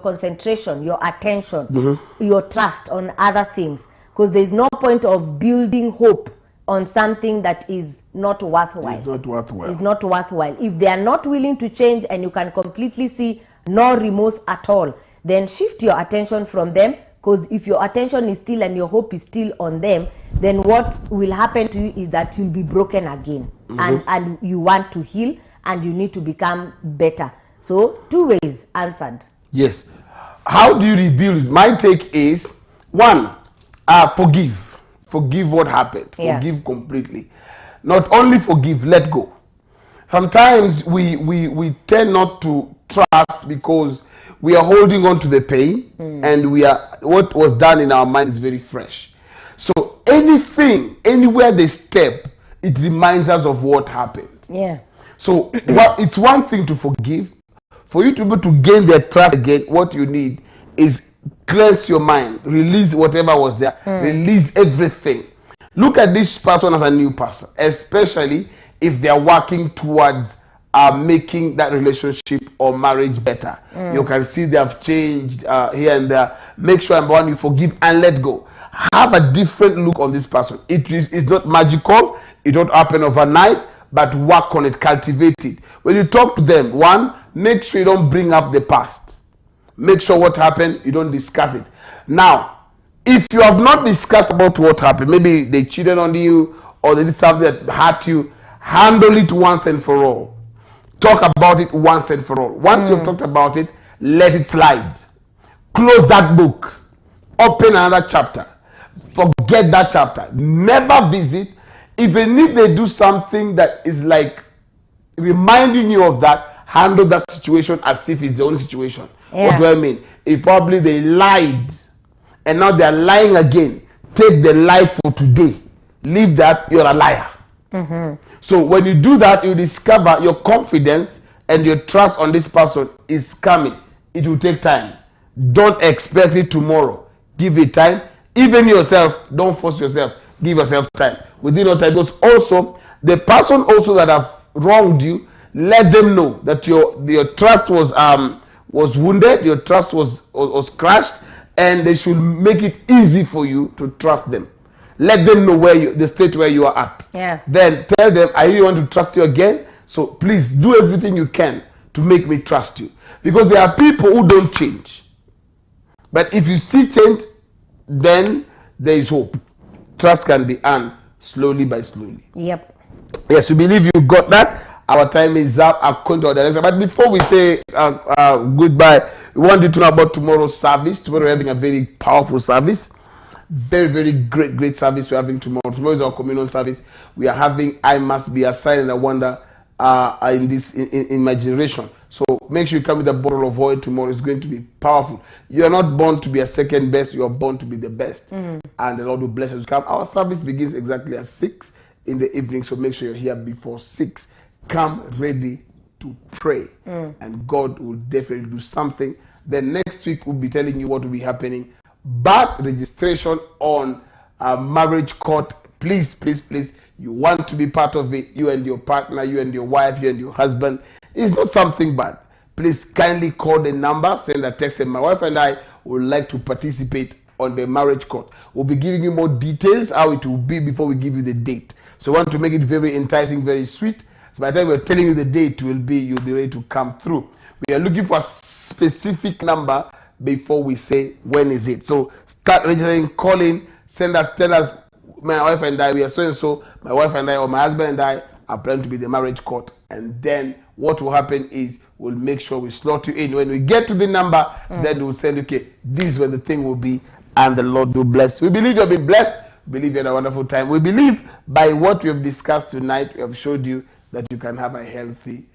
concentration, your attention, your trust on other things, because there's no point of building hope on something that is not worthwhile. It's not worthwhile. It's not worthwhile. If they are not willing to change and you can completely see no remorse at all, then shift your attention from them, because if your attention is still and your hope is still on them, then what will happen to you is that you'll be broken again. And you want to heal and you need to become better. So 2 ways answered. Yes. How do you rebuild? My take is, one, forgive. Forgive what happened. Forgive completely. Not only forgive, let go. Sometimes we tend not to trust because we are holding on to the pain, and what was done in our mind is very fresh. So anything, anywhere they step, it reminds us of what happened. Yeah. So it's one thing to forgive. For you to be able to gain their trust again, what you need is cleanse your mind, release whatever was there, release everything. Look at this person as a new person, especially if they are working towards making that relationship or marriage better. You can see they have changed here and there. Make sure, number one, you forgive and let go. Have a different look on this person. It's not magical. It don't happen overnight, but work on it, cultivate it. When you talk to them, one, make sure you don't bring up the past. Make sure what happened, you don't discuss it. Now, if you have not discussed about what happened, maybe they cheated on you or they did something that hurt you, handle it once and for all. Talk about it once and for all. Once you've talked about it, let it slide. Close that book. Open another chapter. Forget that chapter. Never visit. Even if they do something that is like reminding you of that, handle that situation as if it's the only situation. What do I mean? If probably they lied and now they are lying again, take the lie for today. Leave that, you're a liar. So when you do that, you discover your confidence and your trust on this person is coming. It will take time. Don't expect it tomorrow. Give it time. Even yourself, don't force yourself. Give yourself time. Within no time, because also the person also that have wronged you, let them know that your trust was wounded, your trust was crushed, and they should make it easy for you to trust them. Let them know the state where you are at. Then tell them, I really want to trust you again. So please do everything you can to make me trust you. Because there are people who don't change. But if you see change, then there is hope. Trust can be earned slowly by slowly. Yep. Yes, we believe you got that. Our time is up. I've come to our director. But before we say goodbye, we want you to know about tomorrow's service. Tomorrow we're having a very powerful service. Very, very great service we're having tomorrow. Tomorrow is our communal service. we are having I Must Be a Sign and a Wonder in my generation. So make sure you come with a bottle of oil tomorrow. It's going to be powerful. You are not born to be a second best. You are born to be the best. And the Lord will bless us. Come. Our service begins exactly at 6 in the evening. So make sure you're here before 6. Come ready to pray. And God will definitely do something. Then next week we'll be telling you what will be happening. But registration on marriage court. Please, please, please. You want to be part of it. You and your partner, you and your wife, you and your husband. It's not something bad. Please kindly call the number, send a text, and my wife and I would like to participate on the marriage court. We'll be giving you more details how it will be before we give you the date. So we want to make it very enticing, very sweet. So by the time we're telling you the date will be, you'll be ready to come through. We are looking for a specific number before we say when is it. So start registering, call in, send us, tell us, my wife and I, we are so and so, my wife and I, or my husband and I are planning to be the marriage court. And then what will happen is we'll make sure we slot you in. When we get to the number, then we'll say, okay, this is where the thing will be, and the Lord will bless. We believe you'll be blessed. We believe you had a wonderful time. We believe by what we have discussed tonight, we have showed you that you can have a healthy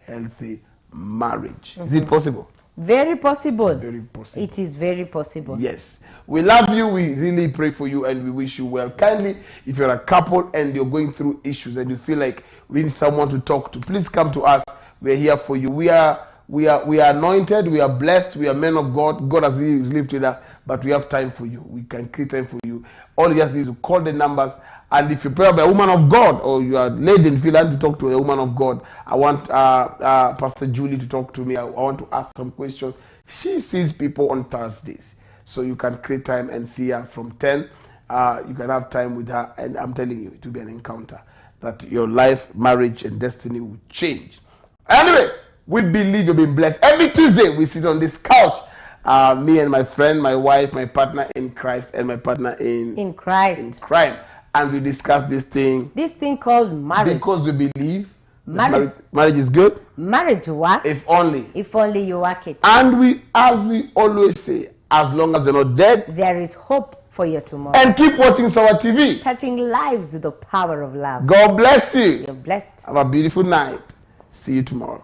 marriage. Is it possible? Very possible. Very possible. It is very possible. Yes. We love you. We really pray for you and we wish you well. Kindly, if you're a couple and you're going through issues and you feel like we need someone to talk to, please come to us. We're here for you. We are anointed. We are blessed. We are men of God. God has really lifted us, but we have time for you. We can create time for you. All you just need to call the numbers. And if you pray by a woman of God or you are lady and feel like to talk to a woman of God, I want Pastor Julie to talk to me. I want to ask some questions. She sees people on Thursdays. So you can create time and see her from 10. You can have time with her. And I'm telling you, it will be an encounter that your life, marriage, and destiny will change. Anyway, we believe you'll be blessed. Every Tuesday, we sit on this couch. Me and my friend, my wife, my partner in Christ, and my partner in Christ. In crime. And we discuss this thing. This thing called marriage. Because we believe marriage is good. Marriage works. If only you work it. And we, as we always say, as long as you're not dead, there is hope for your tomorrow. And keep watching Sawa TV. Touching lives with the power of love. God bless you. You're blessed. Have a beautiful night. See you tomorrow.